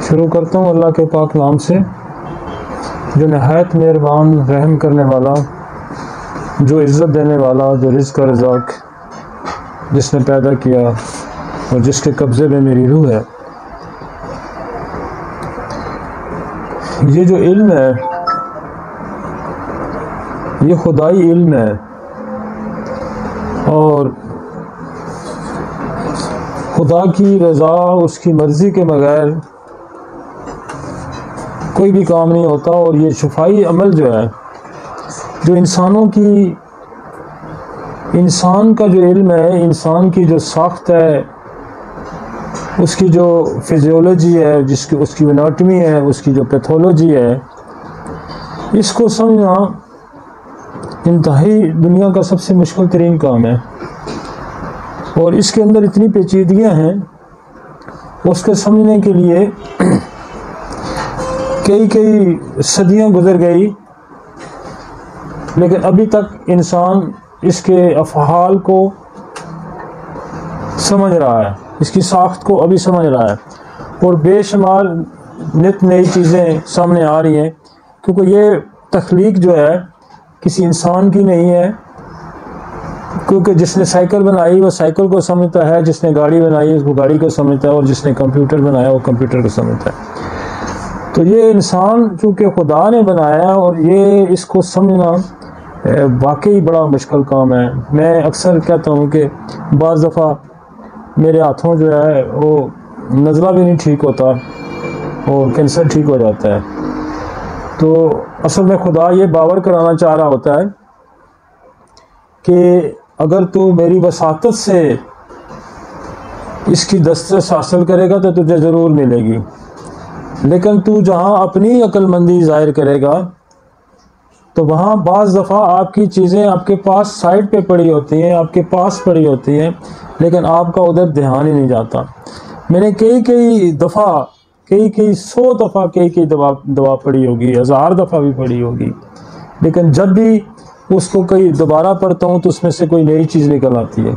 शुरू करता हूँ अल्लाह के पाक नाम से, जो नहायत मेहरबान रहम करने वाला, जो इज़्ज़त देने वाला, जो रिज़्क़ और रज़ाक़ जिसने पैदा किया और जिसके कब्ज़े में मेरी रूह है। ये जो इल्म है ये खुदाई इल्म है और खुदा की रज़ा, उसकी मर्ज़ी के बगैर कोई भी काम नहीं होता। और ये शफाई अमल जो है, जो इंसान का जो इल्म है, इंसान की जो साख्त है, उसकी जो फिजियोलॉजी है, उसकी एनाटॉमी है, उसकी जो पैथोलॉजी है, इसको समझना इंतहाई दुनिया का सबसे मुश्किल तरीन काम है। और इसके अंदर इतनी पेचीदगियाँ हैं, उसके समझने के लिए कई सदियां गुजर गई, लेकिन अभी तक इंसान इसके अफ़आल को समझ रहा है, इसकी साख्त को अभी समझ रहा है। और बेशुमार नित नई चीज़ें सामने आ रही हैं, क्योंकि ये तख्लीक जो है किसी इंसान की नहीं है। क्योंकि जिसने साइकिल बनाई वो साइकिल को समझता है, जिसने गाड़ी बनाई उसको गाड़ी को समझता है, और जिसने कंप्यूटर बनाया वो कंप्यूटर को समझता है। तो ये इंसान चूँकि खुदा ने बनाया, और ये इसको समझना वाकई बड़ा मुश्किल काम है। मैं अक्सर कहता हूँ कि बाज़ दफ़ा मेरे हाथों जो है वो नज़ला भी नहीं ठीक होता और कैंसर ठीक हो जाता है। तो असल में खुदा ये बावर कराना चाह रहा होता है कि अगर तू मेरी वसातत से इसकी दस्तरस हासिल करेगा तो तुझे ज़रूर मिलेगी, लेकिन तू जहाँ अपनी अक्लमंदी ज़ाहिर करेगा तो वहाँ बाज़ दफ़ा आपकी चीज़ें आपके पास साइड पे पड़ी होती हैं, आपके पास पड़ी होती हैं, लेकिन आपका उधर ध्यान ही नहीं जाता। मैंने कई दफ़ा कई 100 दफ़ा कई दवा पढ़ी होगी, 1000 दफ़ा भी पढ़ी होगी, लेकिन जब भी उसको कई दोबारा पढ़ता हूँ तो उसमें से कोई नई चीज़ निकल आती है।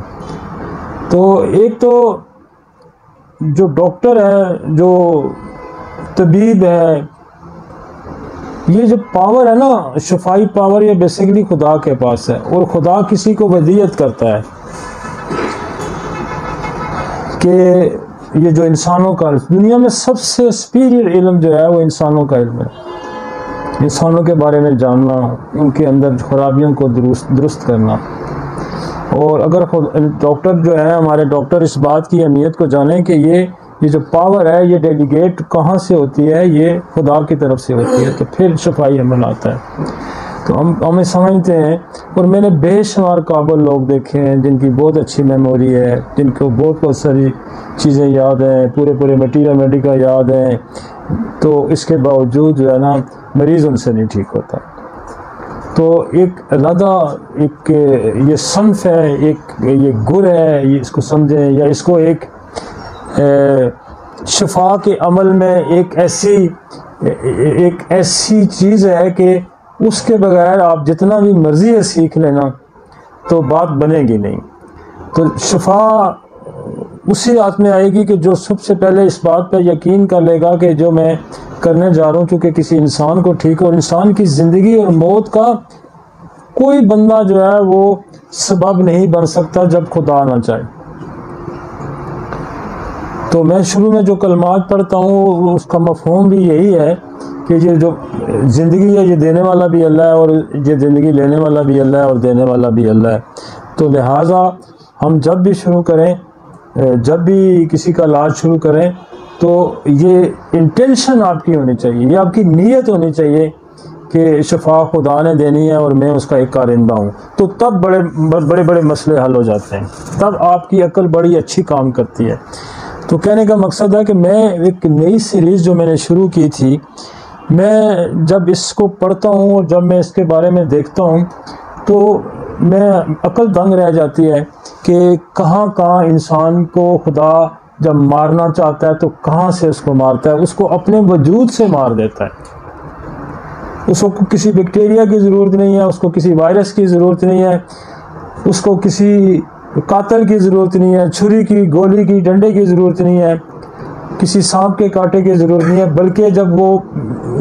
तो एक तो जो डॉक्टर है, जो तबीब है, ये जो पावर है ना, शफाई पावर, ये बेसिकली खुदा के पास है। और खुदा किसी को वसीयत करता है कि ये जो इंसानों का, दुनिया में सबसे सुपीरियर इल्म जो है वो इंसानों का इल्म है। इंसानों के बारे में जानना, उनके अंदर खराबियों को दुरुस्त करना। और अगर डॉक्टर जो है, हमारे डॉक्टर इस बात की अहमियत को जानें कि ये जो पावर है ये डेलीगेट कहाँ से होती है, ये खुदा की तरफ से होती है, तो फिर शफाई अमल आता है। तो हमें समझते हैं। और मैंने बेशुमार काबिल लोग देखे हैं जिनकी बहुत अच्छी मेमोरी है, जिनको बहुत सारी चीज़ें याद हैं, पूरे मटीरियल मेडिकल याद हैं, तो इसके बावजूद जो है ना मरीज़ उनसे नहीं ठीक होता। तो एक अलग एक ये सन्फ है, एक ये गुर है, ये इसको समझें, या इसको एक शफा के अमल में एक ऐसी चीज़ है कि उसके बगैर आप जितना भी मर्जी है सीख लेना तो बात बनेगी नहीं। तो शफा उसी हाथ में आएगी कि जो सबसे पहले इस बात पर यकीन कर लेगा कि जो मैं करने जा रहा हूँ, क्योंकि किसी इंसान को ठीक, और इंसान की ज़िंदगी और मौत का कोई बंदा जो है वो सबब नहीं बन सकता जब खुदा ना चाहे। तो मैं शुरू में जो कलमात पढ़ता हूँ उसका मफ़हूम भी यही है कि ये जो ज़िंदगी है ये देने वाला भी अल्लाह है, और ये ज़िंदगी लेने वाला भी अल्लाह है, और देने वाला भी अल्लाह है। तो लिहाजा हम जब भी शुरू करें, जब भी किसी का इलाज शुरू करें, तो ये इंटेंशन आपकी होनी चाहिए, ये आपकी नीयत होनी चाहिए कि शफा खुदा ने देनी है और मैं उसका एक कारिंदा हूँ। तो तब बड़े मसले हल हो जाते हैं, तब आपकी अक्ल बड़ी अच्छी काम करती है। तो कहने का मकसद है कि मैं एक नई सीरीज़ जो मैंने शुरू की थी, मैं जब इसको पढ़ता हूँ और जब मैं इसके बारे में देखता हूँ तो मैं अक्ल दंग रह जाती है कि कहाँ इंसान को खुदा जब मारना चाहता है तो कहाँ से उसको मारता है। उसको अपने वजूद से मार देता है। उसको किसी बैक्टीरिया की ज़रूरत नहीं है, उसको किसी वायरस की ज़रूरत नहीं है, उसको किसी कातल की ज़रूरत नहीं है, छुरी की, गोली की, डंडे की ज़रूरत नहीं है। किसी सांप के कांटे की ज़रूरत नहीं है, बल्कि जब वो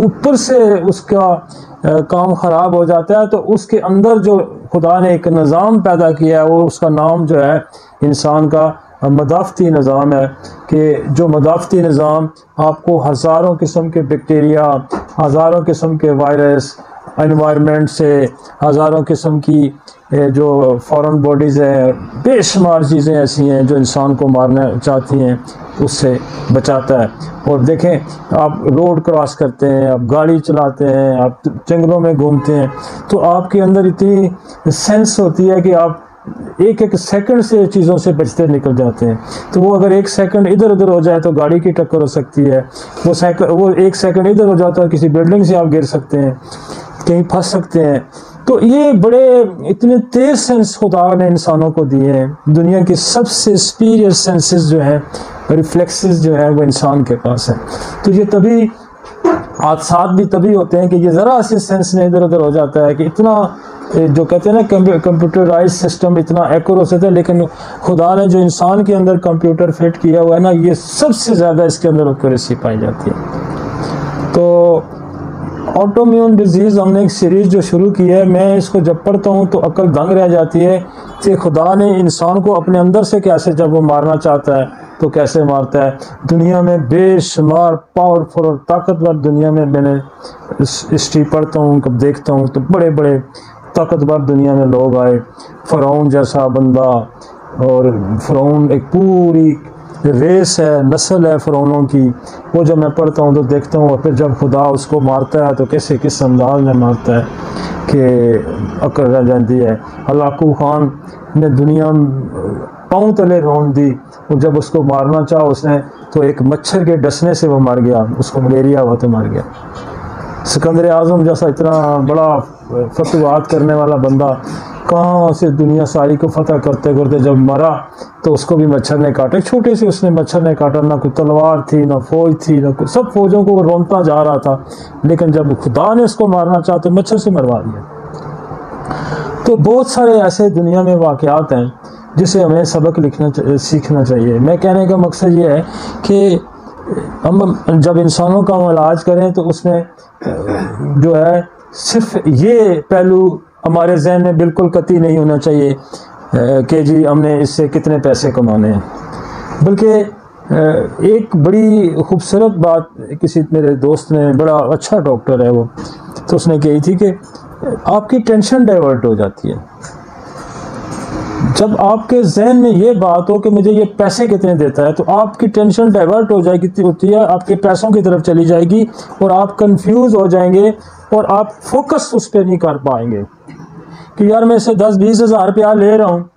ऊपर से उसका काम ख़राब हो जाता है तो उसके अंदर जो खुदा ने एक निज़ाम पैदा किया है, वो उसका नाम जो है इंसान का मदाफ़ती निज़ाम है, कि जो मदाफ़ती निज़ाम आपको हज़ारों किस्म के बैक्टीरिया, हज़ारों किस्म के वायरस, एनवायरनमेंट से हज़ारों किस्म की जो फॉरेन बॉडीज़ हैं, बेशुमार चीज़ें ऐसी हैं जो इंसान को मारना चाहती हैं, उससे बचाता है। और देखें, आप रोड क्रॉस करते हैं, आप गाड़ी चलाते हैं, आप जंगलों में घूमते हैं, तो आपके अंदर इतनी सेंस होती है कि आप एक एक सेकंड से चीज़ों से बचते निकल जाते हैं। तो वो अगर एक सेकंड इधर उधर हो जाए तो गाड़ी की टक्कर हो सकती है, वो एक सेकंड इधर हो जाता है किसी बिल्डिंग से आप गिर सकते हैं, कहीं फंस सकते हैं। तो ये बड़े इतने तेज सेंस खुदा ने इंसानों को दिए हैं। दुनिया की सबसे सुपीरियर सेंसेस जो हैं, रिफ्लेक्सेस जो है, वो इंसान के पास है। तो ये तभी हादसात भी तभी होते हैं कि ये ज़रा से सेंस में इधर उधर हो जाता है, कि इतना जो कहते हैं ना कंप्यूटराइज सिस्टम इतना एक्यूरेट होता है, लेकिन खुदा ने जो इंसान के अंदर कंप्यूटर फिट किया हुआ है ना, ये सबसे ज़्यादा इसके अंदर एक्यूरेसी पाई जाती है। तो ऑटोम्यून डिजीज़ हमने एक सीरीज़ जो शुरू की है, मैं इसको जब पढ़ता हूँ तो अक्ल दंग रह जाती है कि खुदा ने इंसान को अपने अंदर से कैसे, जब वो मारना चाहता है तो कैसे मारता है। दुनिया में बेशुमार पावरफुल और ताकतवर, दुनिया में मैंने हिस्ट्री पढ़ता हूँ, कब देखता हूँ तो बड़े बड़े ताकतवर दुनिया में लोग आए, फ़िरौन जैसा बंदा, और फ़िरौन एक पूरी रेस है, नस्ल है फ़िरौनों की। वो जब मैं पढ़ता हूँ तो देखता हूँ, और फिर जब खुदा उसको मारता है तो कैसे किस अंदाज में मारता है कि अकल रह जाती है। हलाकू खान ने दुनिया पाँव तले रोन दी, और जब उसको मारना चाहा उसने तो एक मच्छर के डसने से वो मर गया, उसको मलेरिया हुआ तो मर गया। सिकंदर आज़म जैसा इतना बड़ा फतवात करने वाला बंदा कहाँ से दुनिया सारी को फतह करते करते जब मरा तो उसको भी मच्छर ने काटा। छोटे से उसने मच्छर ने काटा, ना कोई तलवार थी, ना फौज थी, ना कोई, सब फौजों को रोनता जा रहा था, लेकिन जब खुदा ने उसको मारना चाहा तो मच्छर से मरवा दिया। तो बहुत सारे ऐसे दुनिया में वाक़यात हैं जिसे हमें सबक सीखना चाहिए। मैं कहने का मकसद ये है कि हम जब इंसानों का हम इलाज करें तो उसमें जो है सिर्फ ये पहलू हमारे जहन में बिल्कुल कतई नहीं होना चाहिए कि जी हमने इससे कितने पैसे कमाने हैं, बल्कि एक बड़ी खूबसूरत बात किसी मेरे दोस्त ने, बड़ा अच्छा डॉक्टर है वो, तो उसने कही थी कि आपकी टेंशन डाइवर्ट हो जाती है जब आपके जहन में ये बात हो कि मुझे ये पैसे कितने देता है, तो आपकी टेंशन डाइवर्ट हो जाएगी, होती है आपके पैसों की तरफ चली जाएगी, और आप कंफ्यूज हो जाएंगे और आप फोकस उस पर नहीं कर पाएंगे कि यार मैं इसे 10-20 हज़ार रुपया ले रहा हूँ,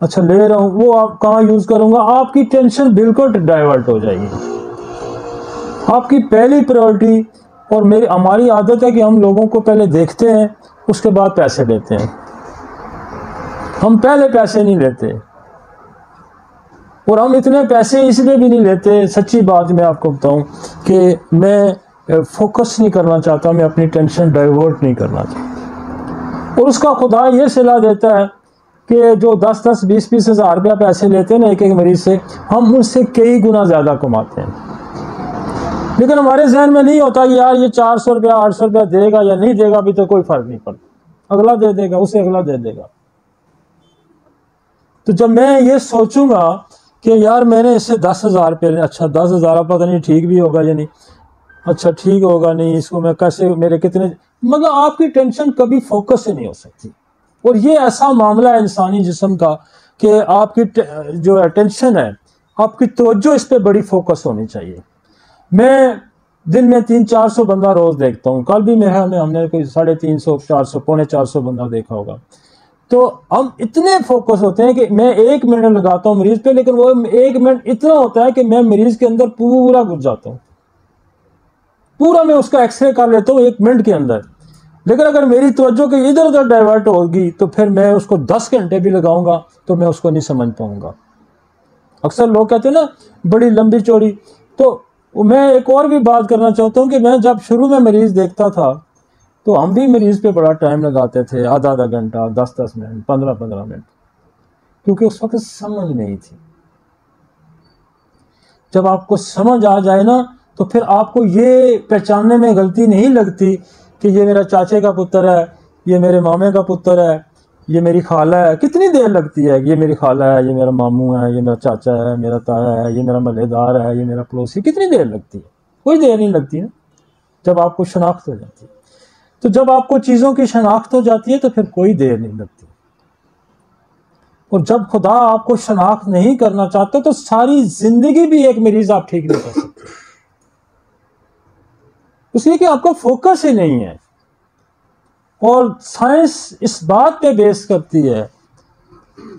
अच्छा ले रहा हूँ, वो आप कहाँ यूज़ करूँगा। आपकी टेंशन बिल्कुल डाइवर्ट हो जाएगी। आपकी पहली प्रायोरिटी, और हमारी आदत है कि हम लोगों को पहले देखते हैं उसके बाद पैसे देते हैं, हम पहले पैसे नहीं लेते, और हम इतने पैसे इसलिए भी नहीं लेते, सच्ची बात मैं आपको बताऊं कि मैं फोकस नहीं करना चाहता, मैं अपनी टेंशन डाइवर्ट नहीं करना चाहता। और उसका खुदा ये सलाह देता है कि जो 10-10, 20-20 हज़ार रुपया पैसे लेते हैं ना एक एक मरीज से, हम उनसे कई गुना ज़्यादा कमाते हैं। लेकिन हमारे जहन में नहीं होता कि यार ये 400 रुपया 800 रुपया देगा या नहीं देगा, अभी तो कोई फ़र्क नहीं पड़ता, अगला दे देगा, उसे अगला दे देगा। तो जब मैं ये सोचूंगा कि यार मैंने इससे 10,000 रुपये, अच्छा 10,000 पता नहीं ठीक भी होगा या नहीं, अच्छा ठीक होगा नहीं, इसको मैं कैसे, मेरे कितने, मगर आपकी टेंशन कभी फोकस से नहीं हो सकती। और ये ऐसा मामला है इंसानी जिस्म का कि आपकी जो अटेंशन है, आपकी तवज्जो इस पर बड़ी फोकस होनी चाहिए। मैं दिन में 300-400 बंदा रोज देखता हूँ, कल भी मेरा में हमने कोई 350-400 450 बंदा देखा होगा। तो हम इतने फोकस होते हैं कि मैं 1 मिनट लगाता हूँ मरीज पे, लेकिन वो 1 मिनट इतना होता है कि मैं मरीज के अंदर पूरा घुस जाता हूँ, पूरा मैं उसका एक्सरे कर लेता हूँ 1 मिनट के अंदर। लेकिन अगर मेरी तवज्जो के इधर उधर डाइवर्ट होगी तो फिर मैं उसको 10 घंटे भी लगाऊंगा तो मैं उसको नहीं समझ पाऊंगा। अक्सर लोग कहते हैं ना बड़ी लंबी चौड़ी। तो मैं एक और भी बात करना चाहता हूँ कि मैं जब शुरू में मरीज देखता था तो हम भी मरीज पे बड़ा टाइम लगाते थे, आधा घंटा, 10-10 मिनट, 15-15 मिनट, क्योंकि उस वक्त समझ नहीं थी। जब आपको समझ आ जाए ना, तो फिर आपको ये पहचानने में गलती नहीं लगती कि ये मेरा चाचे का पुत्र है, ये मेरे मामे का पुत्र है, ये मेरी खाला है। कितनी देर लगती है, ये मेरी खाला है, ये मेरा मामू है, ये मेरा चाचा है, मेरा ताया है, ये मेरा मल्लेदार है, ये मेरा पड़ोसी। कितनी देर लगती है? कोई देर नहीं लगती ना, जब आपको शनाख्त हो जाती है। तो जब आपको चीज़ों की शनाख्त हो जाती है तो फिर कोई देर नहीं लगती। और जब खुदा आपको शनाख्त नहीं करना चाहते तो सारी जिंदगी भी एक मरीज आप ठीक नहीं कर सकते, इसलिए कि आपका फोकस ही नहीं है। और साइंस इस बात पे बेस करती है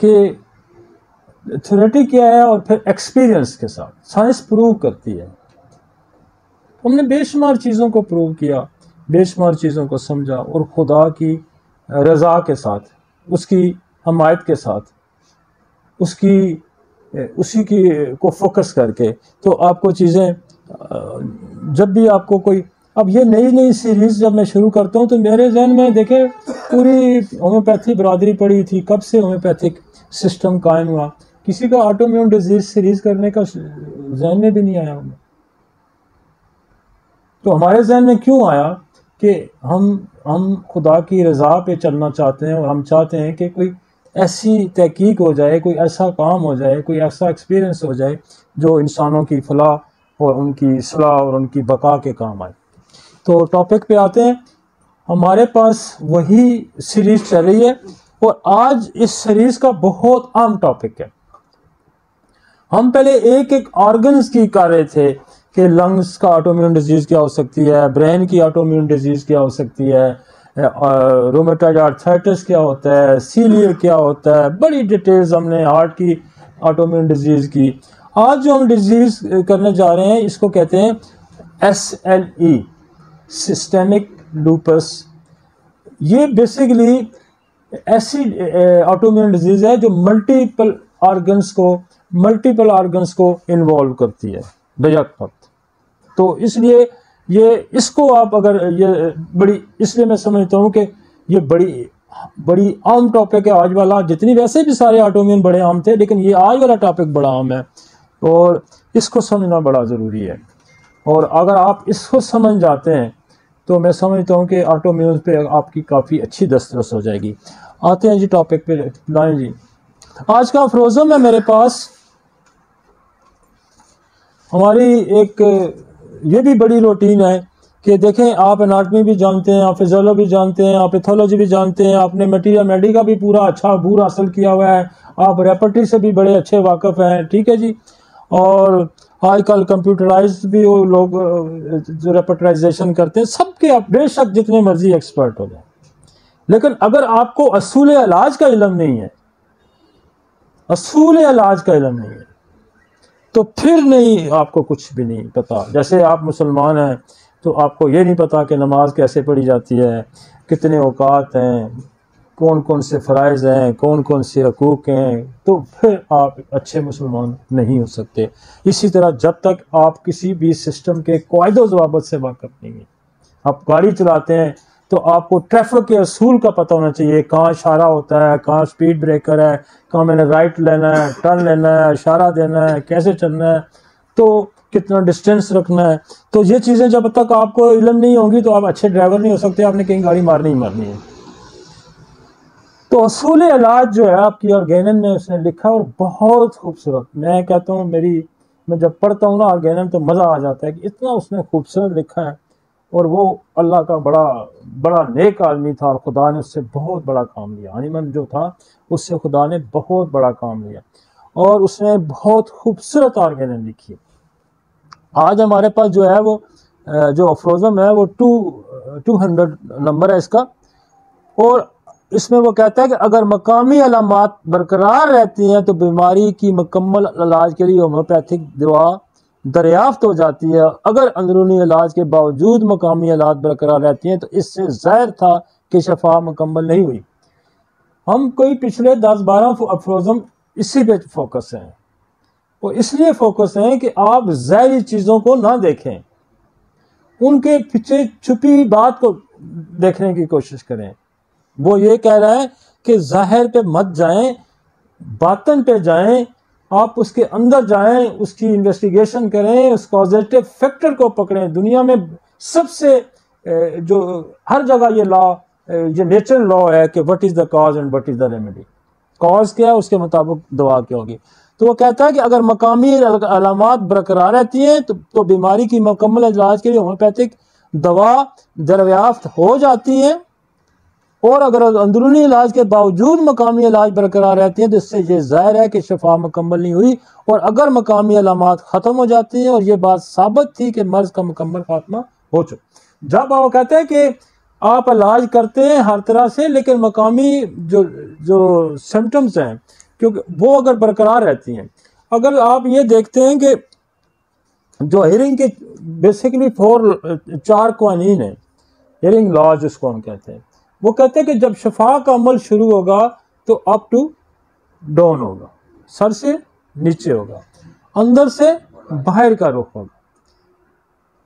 कि थ्योरेटिक क्या है और फिर एक्सपीरियंस के साथ साइंस प्रूव करती है। हमने बेशुमार चीज़ों को प्रूव किया, बेशुमार चीज़ों को समझा, और खुदा की रज़ा के साथ, उसकी हमायत के साथ, उसी की को फोकस करके, तो आपको चीज़ें, जब भी आपको कोई, अब ये नई नई सीरीज़ जब मैं शुरू करता हूँ तो मेरे जहन में देखे पूरी होम्योपैथी बरादरी पड़ी थी, कब से होम्योपैथिक सिस्टम कायम हुआ, किसी का ऑटोइम्यून डिजीज सीरीज करने का जहन में भी नहीं आया हमें। तो हमारे जहन में क्यों आया कि हम खुदा की रज़ा पे चलना चाहते हैं, और हम चाहते हैं कि कोई ऐसी तहकीक हो जाए, कोई ऐसा काम हो जाए, कोई ऐसा एक्सपीरियंस हो जाए जो इंसानों की फलाह और उनकी सलाह और उनकी बका के काम आए। तो टॉपिक पे आते हैं। हमारे पास वही सीरीज चल रही है, और आज इस सीरीज का बहुत आम टॉपिक है। हम पहले एक एक ऑर्गन्स की कर रहे थे कि लंग्स का ऑटोइम्यून डिजीज क्या हो सकती है, ब्रेन की ऑटोइम्यून डिजीज क्या हो सकती है, रोमेटॉइड आर्थराइटिस क्या होता है, सीलियर क्या होता है, बड़ी डिटेल्स हमने हार्ट की ऑटोइम्यून डिजीज की। आज जो हम डिजीज करने जा रहे हैं इसको कहते हैं SLE, सिस्टेमिक लूपस। ये बेसिकली ऐसी ऑटोइम्यून डिजीज है जो मल्टीपल ऑर्गन्स को इन्वॉल्व करती है बेशक वक्त। तो इसलिए ये इसको आप अगर ये बड़ी, इसलिए मैं समझता हूँ कि ये बड़ी आम टॉपिक है आज वाला। जितनी वैसे भी सारे ऑटोइम्यून बड़े आम थे, लेकिन ये आज वाला टॉपिक बड़ा आम है और इसको समझना बड़ा ज़रूरी है। और अगर आप इसको समझ जाते हैं तो मैं समझता हूँ कि ऑटोइम्यून पे आपकी काफ़ी अच्छी दस्तरस हो जाएगी। आते हैं जी टॉपिक पे, लाएं जी। आज का अफरोज़म है मेरे पास। हमारी एक ये भी बड़ी रूटीन है कि देखें, आप एनाटमी भी जानते हैं, आप फिजियोलॉजी भी जानते हैं, आप पैथोलॉजी भी जानते हैं, आपने मटीरियल मेडी का भी पूरा अच्छा बूर हासिल किया हुआ है, आप रेपर्टरी से भी बड़े अच्छे वाकिफ़ हैं, ठीक है जी। और आजकल कंप्यूटराइज भी वो लोग जो रेपर्टराइजेशन करते हैं, सबके आप बेशक जितने मर्जी एक्सपर्ट हो जाए, लेकिन अगर आपको असूल इलाज का इल्म नहीं है, असूल इलाज का इल्म नहीं है, तो फिर नहीं, आपको कुछ भी नहीं पता। जैसे आप मुसलमान हैं तो आपको ये नहीं पता कि नमाज कैसे पढ़ी जाती है, कितने औकात हैं, कौन कौन से फ़राइज़ हैं, कौन कौन से हकूक़ हैं, तो फिर आप अच्छे मुसलमान नहीं हो सकते। इसी तरह जब तक आप किसी भी सिस्टम के कायदो ज़वाबित से वाक़िफ़ नहीं हैं, आप गाड़ी चलाते हैं तो आपको ट्रैफिक के असूल का पता होना चाहिए, कहाँ इशारा होता है, कहाँ स्पीड ब्रेकर है, कहाँ मैंने राइट लेना है, टर्न लेना है, इशारा देना है, कैसे चलना है, तो कितना डिस्टेंस रखना है। तो ये चीज़ें जब तक आपको इल्म नहीं होंगी तो आप अच्छे ड्राइवर नहीं हो सकते, आपने कहीं गाड़ी मारनी ही मारनी है। तो असूल इलाज जो है आपकी ऑर्गेनन में उसने लिखा, और बहुत खूबसूरत, मैं कहता हूँ मैं जब पढ़ता हूँ ना ऑर्गेनन तो मज़ा आ जाता है कि इतना उसने खूबसूरत लिखा है। और वो अल्लाह का बड़ा नेक आदमी था और खुदा ने उससे बहुत बड़ा काम लिया। हनीमन जो था उससे खुदा ने बहुत बड़ा काम लिया और उसने बहुत खूबसूरत ऑर्गेनन लिखी। आज हमारे पास जो है वो जो अफरोज़म है वो 200 नंबर है इसका, और इसमें वो कहता है कि अगर मकामी अलामात बरकरार रहती हैं तो बीमारी की मुकम्मल इलाज के लिए होम्योपैथिक दवा दरियाफ्त हो जाती है। अगर अंदरूनी इलाज के बावजूद मकामी इलाज बरकरार रहती हैं तो इससे ज़ाहिर था कि शफा मुकम्मल नहीं हुई। हम कोई पिछले 10-12 अफरोज़म इसी पे फोकस हैं, और इसलिए फोकस हैं कि आप ज़ाहिरी चीज़ों को ना देखें, उनके पीछे छुपी बात को देखने की कोशिश करें। वो ये कह रहा है कि ज़ाहिर पे मत जाएं, बातन पे जाएं, आप उसके अंदर जाएं, उसकी इन्वेस्टिगेशन करें, उस कॉजेटिव फैक्टर को पकड़ें। दुनिया में सबसे जो हर जगह ये लॉ, ये नेचुरल लॉ है कि what is the cause and what is the remedy. Cause क्या है, उसके मुताबिक दवा क्या होगी। तो वो कहता है कि अगर मकामी अलामात बरकरार रहती हैं तो बीमारी की मुकम्मल इलाज के लिए होम्योपैथिक दवा दरियाफ्त हो जाती है, और अगर अंदरूनी इलाज के बावजूद मकामी इलाज बरकरार रहती है तो इससे ये ज़ाहिर है कि शफा मुकम्मल नहीं हुई। और अगर मकामी अलामात ख़त्म हो जाती हैं और ये बात साबित थी कि मर्ज़ का मुकम्मल खात्मा हो चुका। जब वो कहते हैं कि आप इलाज करते हैं हर तरह से, लेकिन मकामी जो सिम्टम्स हैं क्योंकि वो अगर बरकरार रहती हैं। अगर आप ये देखते हैं कि जो हियरिंग के बेसिकली 4 कवानीन है, हियरिंग लॉ जिसको हम कहते हैं, वो कहते हैं कि जब शफा का अमल शुरू होगा तो अप टू डाउन होगा, सर से नीचे होगा, अंदर से बाहर का रुख होगा,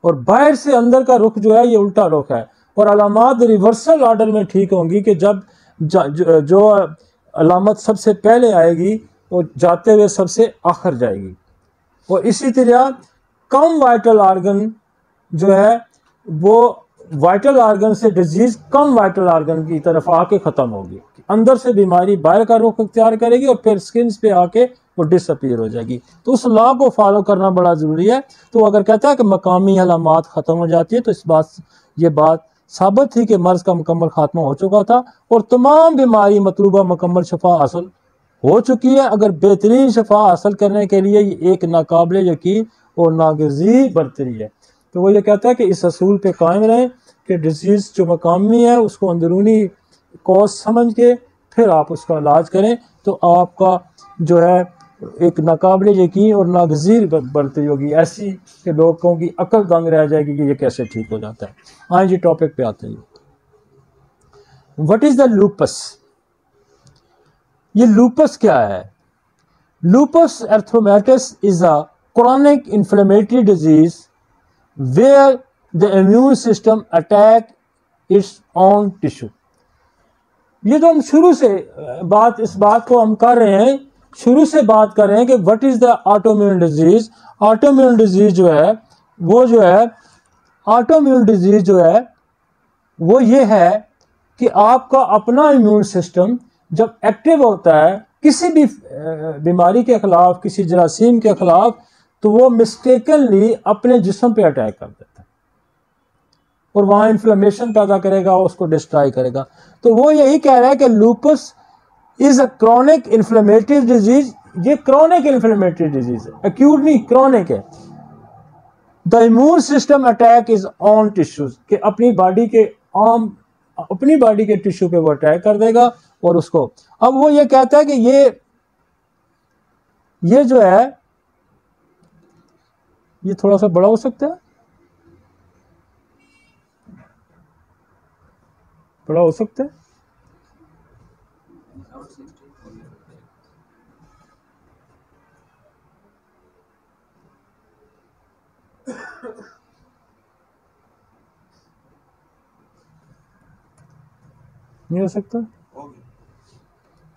और बाहर से अंदर का रुख जो है ये उल्टा रुख है। और अलामात रिवर्सल ऑर्डर में ठीक होंगी कि जब जो अलामत सबसे पहले आएगी वो जाते हुए सबसे आखिर जाएगी। और इसी तरह कम वाइटल आर्गन जो है वो वाइटल आर्गन से डिजीज कम वाइटल आर्गन की तरफ आके ख़त्म होगी। अंदर से बीमारी बाहर का रुख इख्तियार करेगी और फिर स्किन पे आके वो डिसअपीयर हो जाएगी। तो उस लॉ को फॉलो करना बड़ा ज़रूरी है। तो अगर कहता है कि मकामी अलामात ख़त्म हो जाती है तो ये बात साबित थी कि मर्ज़ का मुकम्मल खात्मा हो चुका था और तमाम बीमारी मतलूबा मुकम्मल शफा हासिल हो चुकी है। अगर बेहतरीन शफा हासिल करने के लिए एक नाकाबिल यकीन और नागज़ीर बरतरी है। तो वो ये कहता है कि इस असूल पे कायम रहें कि डिजीज़ जो मकामी है उसको अंदरूनी कॉज समझ के फिर आप उसका इलाज करें, तो आपका जो है एक नाकाबिल यकीन और नागज़ीर बरतरी होगी, ऐसी कि लोगों की अकल दंग रह जाएगी कि ये कैसे ठीक हो जाता है। आए जी टॉपिक पे आते हैं। What is the lupus? ये लूपस क्या है? Lupus erythematosus is a chronic inflammatory disease where the immune system attack its own tissue। ये तो हम शुरू से इस बात को हम कर रहे हैं, शुरू से बात कर रहे हैं कि what is the autoimmune disease. Autoimmune disease जो है ऑटोइम्यून डिजीज जो है वो ये है कि आपका अपना इम्यून सिस्टम जब एक्टिव होता है किसी भी बीमारी के खिलाफ, किसी जरासीम के खिलाफ, तो वो मिस्टेकनली अपने जिस्म पे अटैक कर देता है और वहाँ इन्फ्लेमेशन पैदा करेगा, उसको डिस्ट्रॉय करेगा। तो वो यही कह रहा है कि lupus is a chronic inflammatory disease. ये क्रॉनिक इन्फ्लेमेटरी डिजीज है, एक्यूट नहीं, क्रॉनिक है। The immune system attack is on tissues, कि अपनी बॉडी के टिश्यू पे वो अटैक कर देगा और उसको। अब वो ये कहता है कि ये जो है ये थोड़ा सा बड़ा हो सकता है, बड़ा हो सकता है। नहीं हो सकता?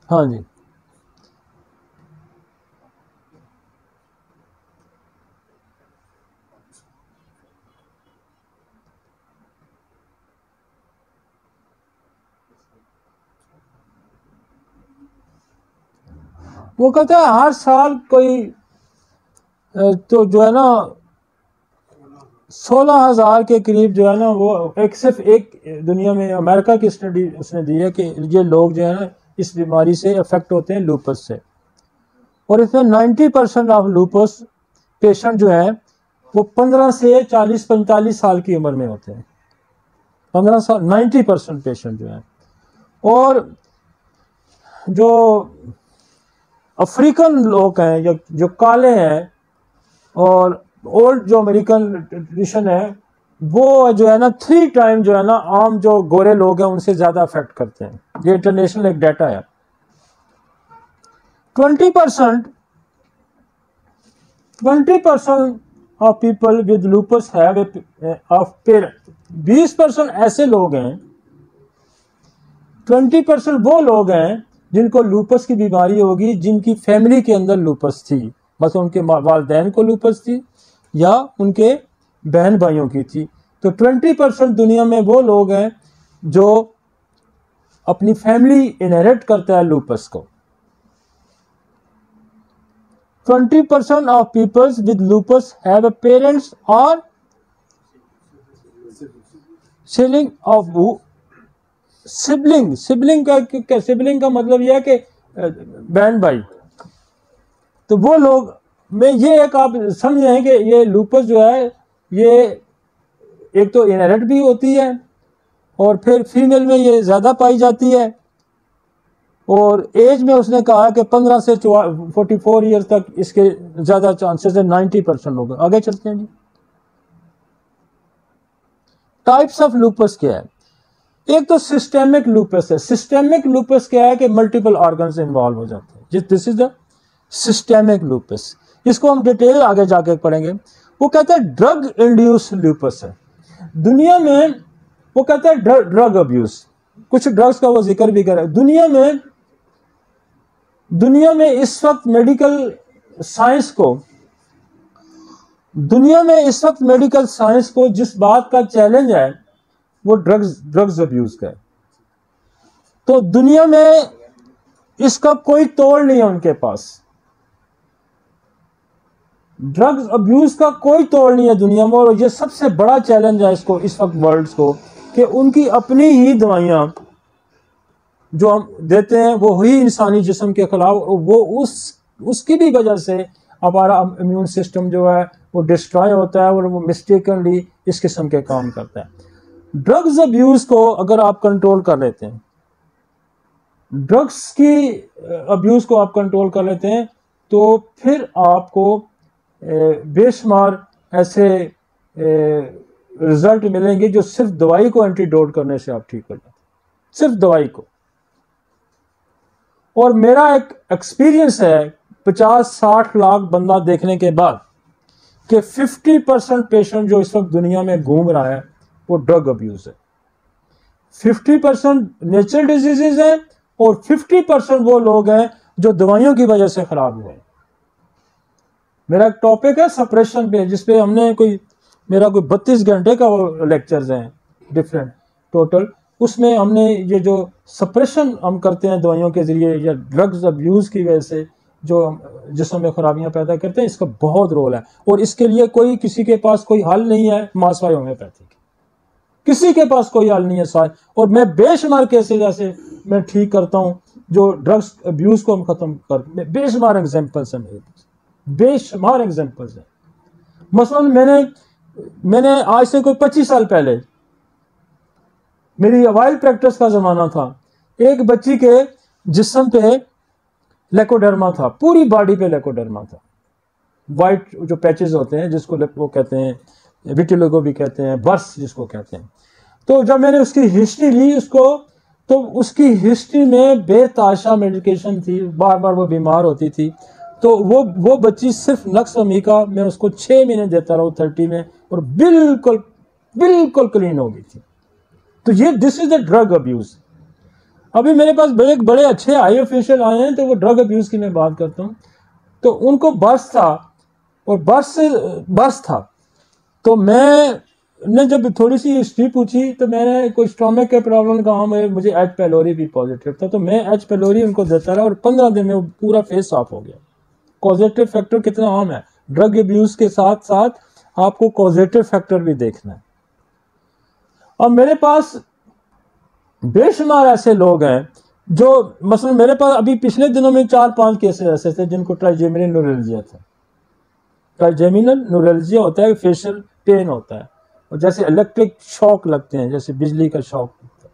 हाँ जी। वो कहता है हर साल कोई तो जो है ना 16,000 के करीब जो है ना वो सिर्फ एक दुनिया में अमेरिका की स्टडी उसने दी है कि ये लोग जो है ना इस बीमारी से अफेक्ट होते हैं लूपस से। और इसमें 90% ऑफ लूपस पेशेंट जो है वो 15 से 40-45 साल की उम्र में होते हैं। 15 साल 90% पेशेंट जो है। और जो अफ्रीकन लोग हैं या जो काले हैं और ओल्ड जो अमेरिकन ट्रेडिशन है वो जो है ना 3 टाइम जो है ना आम जो गोरे लोग हैं उनसे ज्यादा अफेक्ट करते हैं। ये इंटरनेशनल एक डाटा है। 20% of people with lupus have of parent. 20% ऐसे लोग हैं, 20% वो लोग हैं जिनको लूपस की बीमारी होगी, जिनकी फैमिली के अंदर लूपस थी, बस उनके वालिदैन को लूपस थी या उनके बहन भाइयों की थी। तो 20% दुनिया में वो लोग हैं जो अपनी फैमिली इनहेरिट करता है लूपस को। 20% of peoples with lupus have a parents और सिबलिंग का मतलब यह है कि बहन भाई। तो वो लोग में ये एक आप समझ रहे हैं कि ये लूपस जो है ये एक तो इनहेरिट भी होती है और फिर फीमेल में ये ज़्यादा पाई जाती है, और एज में उसने कहा कि 15 से 44 ईयर्स तक इसके ज़्यादा चांसेस है, 90% लोग। आगे चलते हैं जी। टाइप्स ऑफ लूपस क्या है? एक तो सिस्टेमिक लूपस है। सिस्टेमिक लूपस क्या है कि मल्टीपल ऑर्गन्स इन्वॉल्व हो जाते हैं। This is the systemic lupus. इसको हम डिटेल आगे जाके पढ़ेंगे। वो कहता है ड्रग इंड्यूस लूपस है। दुनिया में वो कहता है ड्रग अब्यूज, कुछ ड्रग्स का वो जिक्र भी कर रहा है। दुनिया में इस वक्त मेडिकल साइंस को जिस बात का चैलेंज है वो ड्रग्स अब्यूज का है। तो दुनिया में इसका कोई तोड़ नहीं है उनके पास। ड्रग्स अब्यूज का कोई तोड़ नहीं है दुनिया में, और ये सबसे बड़ा चैलेंज है इसको इस वक्त वर्ल्ड को, कि उनकी अपनी ही दवाइयां जो हम देते हैं वो ही इंसानी जिस्म के खिलाफ, वो उसकी भी वजह से हमारा इम्यून सिस्टम जो है वो डिस्ट्रॉय होता है और वो मिस्टेकनली इस किस्म के काम करता है। ड्रग्स अब्यूज को अगर आप कंट्रोल कर लेते हैं, ड्रग्स की अब्यूज को आप कंट्रोल कर लेते हैं, तो फिर आपको बेशुमार ऐसे रिजल्ट मिलेंगे जो सिर्फ दवाई को एंटीडोट करने से आप ठीक कर लेते हैं, सिर्फ दवाई को। और मेरा एक एक्सपीरियंस है 50-60 लाख बंदा देखने के बाद कि 50% पेशेंट जो इस वक्त दुनिया में घूम रहा है वो ड्रग अब्यूज है। 50% नेचुरल डिजीजेज हैं और 50% वो लोग हैं जो दवाइयों की वजह से खराब हुए हैं। मेरा एक टॉपिक है सप्रेशन पे, जिसपे हमने मेरा कोई 32 घंटे का वो लेक्चर्स हैं डिफरेंट टोटल। उसमें हमने ये जो सप्रेशन हम करते हैं दवाइयों के जरिए या ड्रग्स अब्यूज की वजह से जो जिस्म में खराबियां पैदा करते हैं, इसका बहुत रोल है। और इसके लिए किसी के पास कोई हल नहीं है मासवाई होम्योपैथी, किसी के पास कोई हल नहीं है साथ। और मैं बेशुमार केसेस ऐसे मैं ठीक करता हूं जो ड्रग्स अब्यूज को हम खत्म कर, बेशुमार एग्जांपल्स हैं मेरे पास, बेशुमार एग्जांपल्स हैं। मसलन मैंने आज से कोई 25 साल पहले, मेरी अवाइल प्रैक्टिस का जमाना था, एक बच्ची के जिस्म पे लेकोडर्मा था, पूरी बॉडी पे लेकोडर्मा था, वाइट जो पैचेस होते हैं जिसको वो कहते हैं विटिलिगो भी कहते हैं, बर्स जिसको कहते हैं। तो जब मैंने उसकी हिस्ट्री ली तो उसकी हिस्ट्री में बेताशा मेडिकेशन थी, बार बार वो बीमार होती थी। तो वो बच्ची सिर्फ नक्स अमीका मैं उसको 6 महीने देता रहा 30 में, और बिल्कुल क्लीन हो गई थी। तो ये this is the drug abuse. अभी मेरे पास बड़े अच्छे आई ऑफिशियल आए हैं, तो वो ड्रग अब्यूज की मैं बात करता हूँ। तो उनको बर्स था और बर्स था। तो मैंने जब थोड़ी सी हिस्ट्री पूछी तो मैंने कोई स्टोमक के प्रॉब्लम कहा, मुझे एच पेलोरी भी पॉजिटिव था। तो मैं एच पेलोरी उनको देता रहा और 15 दिन में वो पूरा फेस साफ हो गया। कॉजेटिव फैक्टर कितना आम है, ड्रग अब्यूज के साथ साथ आपको कॉजेटिव फैक्टर भी देखना है। अब मेरे पास बेशुमार ऐसे लोग हैं जो, मसलन मेरे पास अभी पिछले दिनों में 4-5 केसेस ऐसे थे जिनको ट्राइजेमिनल न्यूरैल्जिया था। ट्राइजेमिनल न्यूरैल्जिया होता है, फेशियल पेन होता है, और जैसे इलेक्ट्रिक शॉक लगते हैं, जैसे बिजली का शॉक लगता है,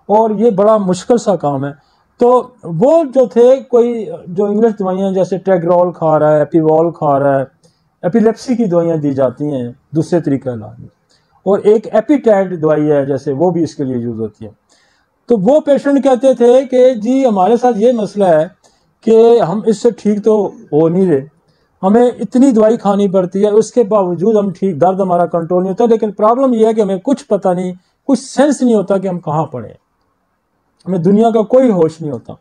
और ये बड़ा मुश्किल सा काम है। तो वो जो थे, कोई जो इंग्लिश दवाइयाँ जैसे टेग्रोल खा रहा है, एपिवॉल खा रहा है, एपिलेप्सी की दवाइयाँ दी जाती हैं दूसरे तरीके इलाज में, और एक एपिटैड दवाई है जैसे, वो भी इसके लिए यूज होती है। तो वो पेशेंट कहते थे कि जी हमारे साथ ये मसला है कि हम इससे ठीक तो हो नहीं रहे, हमें इतनी दवाई खानी पड़ती है, उसके बावजूद हम ठीक, दर्द हमारा कंट्रोल नहीं होता, लेकिन प्रॉब्लम यह है कि हमें कुछ पता नहीं, कुछ सेंस नहीं होता कि हम कहाँ पड़े, हमें दुनिया का कोई होश नहीं होता।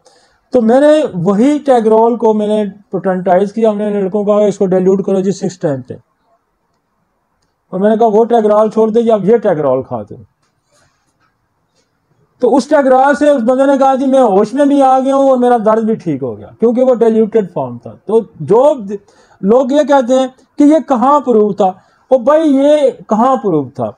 तो मैंने वही टैगरोल को मैंने पोटेंटाइज किया, हमने लड़कों को कहा इसको डाइल्यूट करो जी 6 टाइम पे, और मैंने कहा वो टैगरोल छोड़ दे, आप ये टैगरोल खा दो। तो उस टैगरोल से उस बंदे ने कहा जी मैं होश में भी आ गया हूं और मेरा दर्द भी ठीक हो गया, क्योंकि वो डाइल्यूटेड फॉर्म था। तो जो लोग ये कहते हैं कि ये कहां प्रूव था, ओ भाई ये कहां प्रूव था,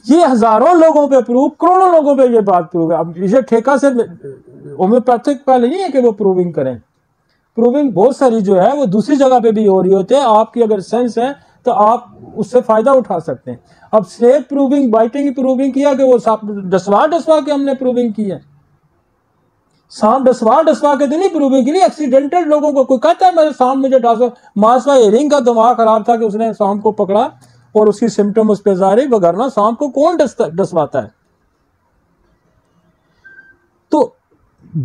ये हजारों लोगों पे प्रूव, करोड़ों लोगों पे ये बात प्रूव है। अब इसे ठेका से होम्योपैथिक का नहीं है कि वो प्रूविंग करें, प्रूविंग बहुत सारी जो है वो दूसरी जगह पे भी हो रही होती है। आपकी अगर सेंस है तो आप उससे फायदा उठा सकते हैं। अब स्नेक प्रूविंग, बाइटिंग प्रूविंग किया कि वो सांप डसवा के हमने प्रूविंग की है, सांप डसवा के तो नहीं प्रूविंग की, एक्सीडेंटल लोगों को कोई कहता है मेरे सांप मुझे डसा, मासवा हेरिंग का दिमाग खराब था कि उसने सांप को पकड़ा और उसकी सिम्टम उस पर जारी, वगरना सांप को कौन डसवाता है। तो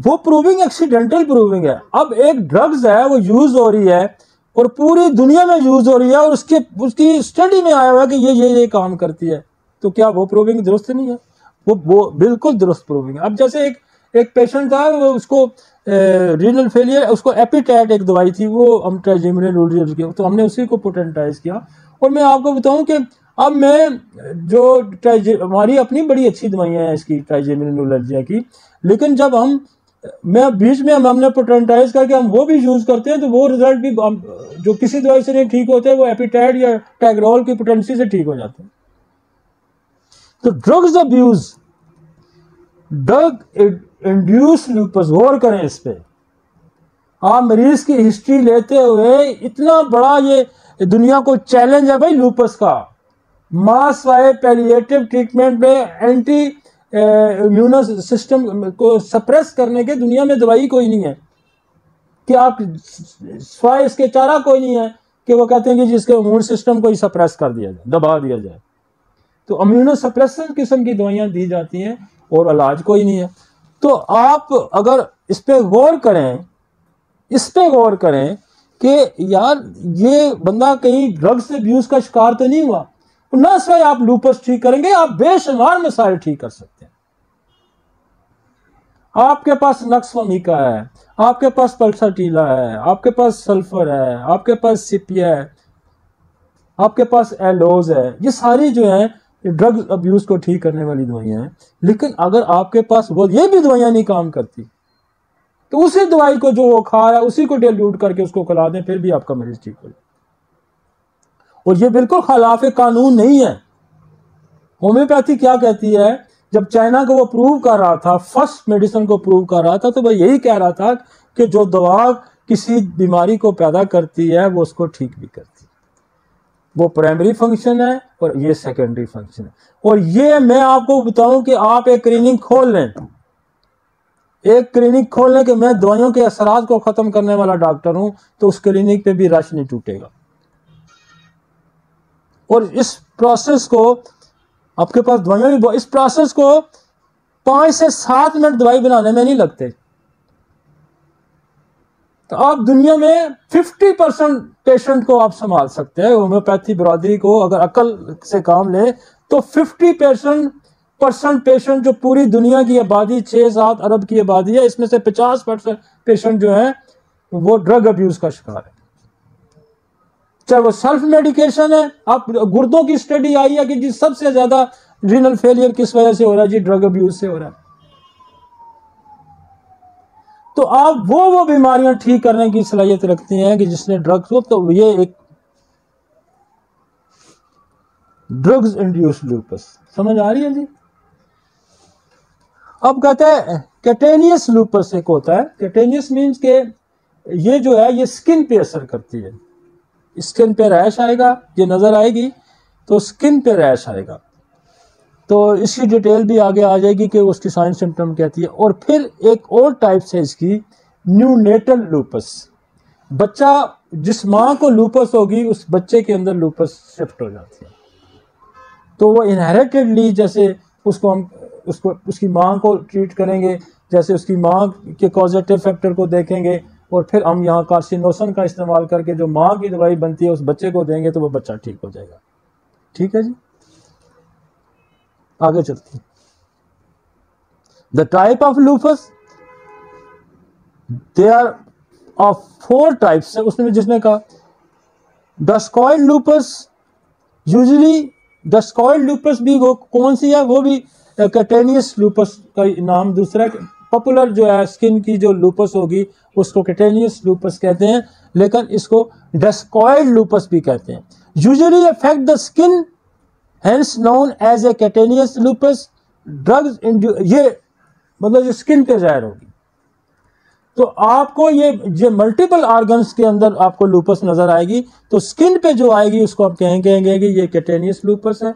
वो प्रूविंग एक्सीडेंटल प्रूविंग है। अब एक ड्रग्स है वो यूज हो रही है और पूरी दुनिया में यूज हो रही है और उसकी स्टडी में आया हुआ है कि ये काम करती है, तो क्या वो प्रूविंग दुरुस्त नहीं है? वो बिल्कुल दुरुस्त प्रूविंग है। अब जैसे एक पेशेंट था, वो उसको रीनल फेलियर, उसको एपिटैट एक दवाई थी, वो हम ट्राइजेमिनल की, तो हमने उसी को पोटेंटाइज किया। और मैं आपको बताऊं कि अब मैं जो हमारी अपनी बड़ी अच्छी दवाइयाँ हैं इसकी ट्राइजेमिनल की, लेकिन जब मैं बीच में हमने पोटेंटाइज करके हम वो भी यूज करते हैं तो वो रिजल्ट भी जो किसी दवाई से नहीं ठीक होते वो एपिटैट या टैगरोल की पोटेंसी से ठीक हो जाते हैं। तो drugs abuse, drug induce lupus, गौर करें इस पे। आप मरीज की हिस्ट्री लेते हुए, इतना बड़ा ये दुनिया को चैलेंज है भाई लूपस का, मास वाइड पैलिएटिव ट्रीटमेंट में एंटी इम्यूनो सिस्टम को सप्रेस करने के दुनिया में दवाई कोई नहीं है कि आप स्वाय इसके चारा कोई नहीं है कि वो कहते हैं कि जिसके इम्यून सिस्टम को ही सप्रेस कर दिया जाए, दबा दिया जाए। तो इम्यूनो सप्रेशन किस्म की दवाइयां दी जाती हैं और इलाज कोई नहीं है। तो आप अगर इस पे गौर करें कि यार ये बंदा कहीं ड्रग्स से अब्यूज का शिकार तो नहीं हुआ, ना सिर्फ आप लूपस ठीक करेंगे, आप बेशुमार मसाइल ठीक कर सकते हैं। आपके पास नक्स वमीका है, आपके पास पल्साटीला है, आपके पास सल्फर है, आपके पास सिपिया है, आपके पास एलोज है, ये सारी जो है ड्रग्स अब्यूज को ठीक करने वाली दवाइयां हैं। लेकिन अगर आपके पास वो ये भी दवाइयां नहीं काम करती तो उसी दवाई को जो वो खा रहा है उसी को डाइल्यूट करके उसको खिला दें, फिर भी आपका मरीज ठीक हो जाए। और ये बिल्कुल खिलाफ कानून नहीं है। होम्योपैथी क्या कहती है, जब चाइना को वो प्रूव कर रहा था, फर्स्ट मेडिसिन को प्रूव कर रहा था, तो वह यही कह रहा था कि जो दवा किसी बीमारी को पैदा करती है वो उसको ठीक भी करती है। वो प्राइमरी फंक्शन है और ये सेकेंडरी फंक्शन है। और ये मैं आपको बताऊं कि आप एक क्लिनिक खोल लें, कि मैं दवाइयों के असरात को खत्म करने वाला डॉक्टर हूं, तो उस क्लिनिक पे भी रश नहीं टूटेगा। और इस प्रोसेस को आपके पास दवाइयां भी, इस प्रोसेस को 5 से 7 मिनट दवाई बनाने में नहीं लगते। तो आप दुनिया में 50% पेशेंट को आप संभाल सकते हैं। होम्योपैथी बरादरी को अगर अकल से काम ले तो 50% पेशेंट, जो पूरी दुनिया की आबादी 6-7 अरब की आबादी है, इसमें से 50% पेशेंट जो है वो ड्रग अब्यूज का शिकार है। चाहे वो सेल्फ मेडिकेशन है, आप गुर्दों की स्टडी आई है कि जी सबसे ज्यादा रीनल फेलियर किस वजह से हो रहा है, जी ड्रग अब्यूज से हो रहा है। तो आप वो बीमारियां ठीक करने की सलाहियत रखती हैं कि जिसने ड्रग्स हो, तो ये एक ड्रग्स इंड्यूस्ड लूपस, समझ आ रही है जी। अब कहते हैं कैटेनियस लूपस एक होता है। कैटेनियस मीन्स के ये जो है ये स्किन पे असर करती है, स्किन पे रैश आएगा, ये नजर आएगी तो स्किन पे रैश आएगा। तो इसकी डिटेल भी आगे आ जाएगी कि उसकी साइन सिम्टम कहती है। और फिर एक और टाइप है इसकी, न्यूनेटल लूपस। बच्चा, जिस माँ को लूपस होगी उस बच्चे के अंदर लूपस शिफ्ट हो जाती है। तो वो इनहेरिटेडली, जैसे उसकी माँ को ट्रीट करेंगे, जैसे उसकी माँ के कॉजेटिव फैक्टर को देखेंगे और फिर हम यहाँ कार्सिनोसन का इस्तेमाल करके जो माँ की दवाई बनती है उस बच्चे को देंगे तो वो बच्चा ठीक हो जाएगा। ठीक है जी, आगे चलते हैं। The type of lupus, they are of 4 types है उसमें, जिसने कहा discoid lupus, usually discoid lupus भी वो कौन सी है, वो भी कैटेनियस लूपस का नाम दूसरा पॉपुलर जो है स्किन की जो लूपस होगी उसको कैटेनियस लूपस कहते हैं, लेकिन इसको डस्कॉइड लूपस भी कहते हैं। Usually affect the skin hence known as a cutaneous lupus. Drugs ये मतलब जो स्किन पे जाहिर होगी, तो आपको ये मल्टीपल ऑर्गन्स के अंदर आपको लूपस नजर आएगी, तो स्किन पे जो आएगी उसको आप कहेंगे कि ये कैटेनियस लूपस है।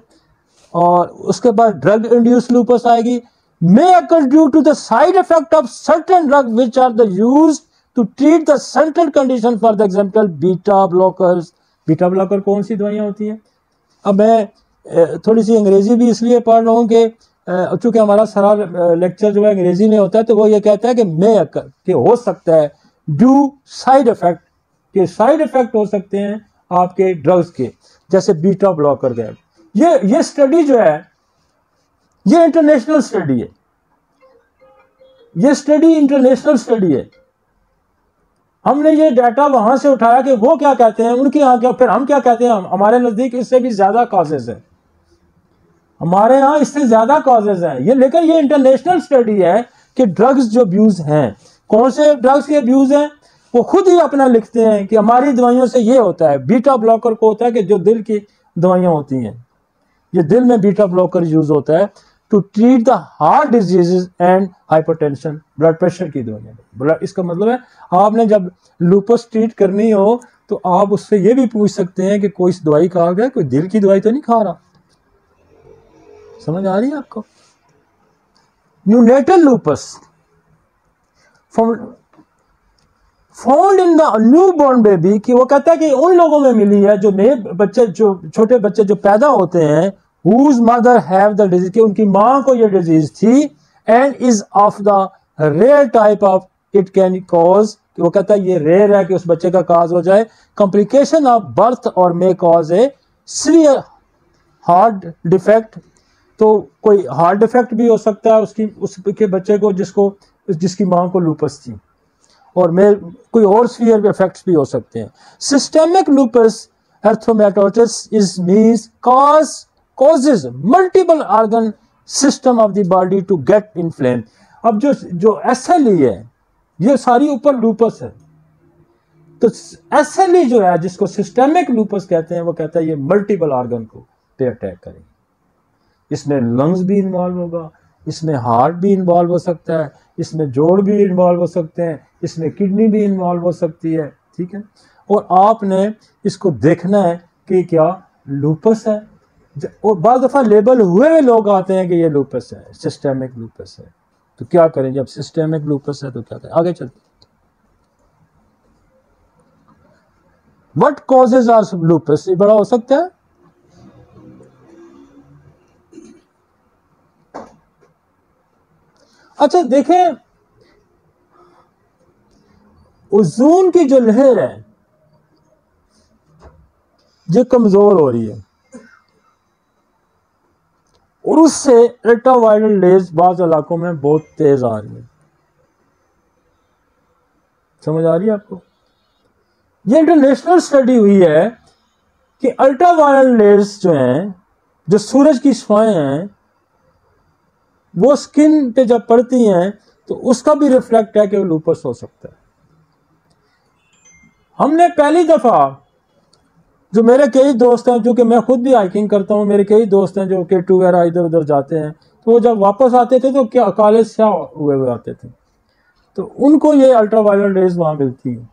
और उसके बाद ड्रग इंड्यूस लूपस आएगी, may occur due to the side effect of certain drugs which are the used to treat the certain condition, for the example beta blockers. Beta blocker कौन सी दवाइयाँ होती हैं? अब मैं थोड़ी सी अंग्रेजी भी इसलिए पढ़ रहा हूँ कि चूंकि हमारा सारा लेक्चर जो है अंग्रेजी में होता है, तो वो ये कहता है कि may occur, कि हो सकता है, ड्यू साइड इफेक्ट, के साइड इफेक्ट हो सकते हैं आपके ड्रग्स के, जैसे बीटा ब्लॉकर के। ये स्टडी जो है ये इंटरनेशनल स्टडी है, ये स्टडी इंटरनेशनल स्टडी है। हमने ये डाटा वहां से उठाया कि वो क्या कहते हैं, उनके यहाँ क्या, फिर हम क्या कहते हैं। हमारे नजदीक इससे भी ज्यादा कॉजेज है, हमारे यहाँ इससे ज्यादा कॉजेज हैं ये, लेकिन ये इंटरनेशनल स्टडी है कि ड्रग्स जो अब्यूज हैं, कौन से ड्रग्स के अब्यूज हैं, वो खुद ही अपना लिखते हैं कि हमारी दवाइयों से ये होता है। बीटा ब्लॉकर को होता है कि जो दिल की दवाइयां होती हैं, ये दिल में बीटा ब्लॉकर यूज होता है to treat the heart diseases and hypertension, blood pressure की दवाइयां। इसका मतलब है आपने जब लूपस ट्रीट करनी हो तो आप उससे ये भी पूछ सकते हैं कि कोई दवाई खा गया, कोई दिल की दवाई तो नहीं खा रहा। समझ आ रही है आपको? Neonatal lupus found in the newborn baby, कि वो कहता है कि उन लोगों में मिली है जो नए बच्चे, जो छोटे बच्चे जो पैदा होते हैं, whose mother have the disease, कि उनकी मां को ये डिजीज थी, and is of the rare type of it can cause, कि वो कहता है ये रेयर है कि उस बच्चे का काज हो जाए complication of birth और may cause a severe heart defect। तो कोई हार्ट डिफेक्ट भी हो सकता है उसके बच्चे को जिसकी मां को लूपस थी, और कोई और सीवियर इफेक्ट्स भी हो सकते हैं। Systemic lupus erythematosus is means causes multiple organ system of the body to get inflamed। अब जो SLE है ये सारी ऊपर लूपस है, तो SLE जो है जिसको सिस्टेमिक लूपस कहते हैं, वो कहता है ये मल्टीपल ऑर्गन को पे अटैक करेगी। इसमें लंग्स भी इन्वॉल्व होगा, इसमें हार्ट भी इन्वॉल्व हो सकता है, इसमें जोड़ भी इन्वॉल्व हो सकते हैं, इसमें किडनी भी इन्वॉल्व हो सकती है। ठीक है, और आपने इसको देखना है कि क्या लूपस है। और बाद दफा लेबल हुए हुए लोग आते हैं कि ये लूपस है, सिस्टेमिक लूपस है, तो क्या करें जब सिस्टेमिक लूपस है तो क्या करें? आगे चलते। व्हाट कॉजेज आर लूपस, ये बड़ा हो सकता है। अच्छा देखें, ओजोन की जो लहर है जो कमजोर हो रही है, और उससे अल्ट्रावायलेट रेज बाज़ इलाकों में बहुत तेज आ रही है। समझ आ रही है आपको? ये इंटरनेशनल स्टडी हुई है कि अल्ट्रावायलेट रेज जो हैं, जो सूरज की शुआएं हैं, वो स्किन पे जब पड़ती हैं तो उसका भी रिफ्लेक्ट है कि वो लूपस हो सकता है। हमने पहली दफा, जो मेरे कई दोस्त हैं, क्योंकि मैं खुद भी हाइकिंग करता हूँ, मेरे कई दोस्त हैं जो K2 वगैरह इधर उधर जाते हैं, तो वो जब वापस आते थे तो क्या काले स्याह हुए आते थे, तो उनको ये अल्ट्रावायलेट रेज वहाँ मिलती है।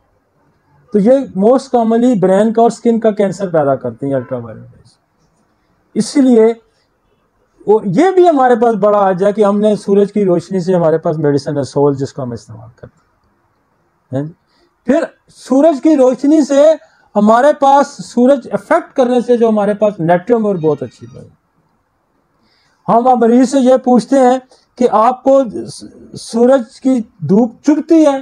तो ये मोस्ट कॉमनली ब्रेन का और स्किन का कैंसर पैदा करती हैं अल्ट्रावायलेट रेज। इसीलिए ये भी हमारे पास बड़ा आज है कि हमने सूरज की रोशनी से, हमारे पास मेडिसिन है सोल, जिसको हम इस्तेमाल करते हैं। फिर सूरज की रोशनी से हमारे पास, सूरज इफेक्ट करने से जो हमारे पास नेट्रियम और बहुत अच्छी बात है। हम अब मरीज से ये पूछते हैं कि आपको सूरज की धूप चुभती है,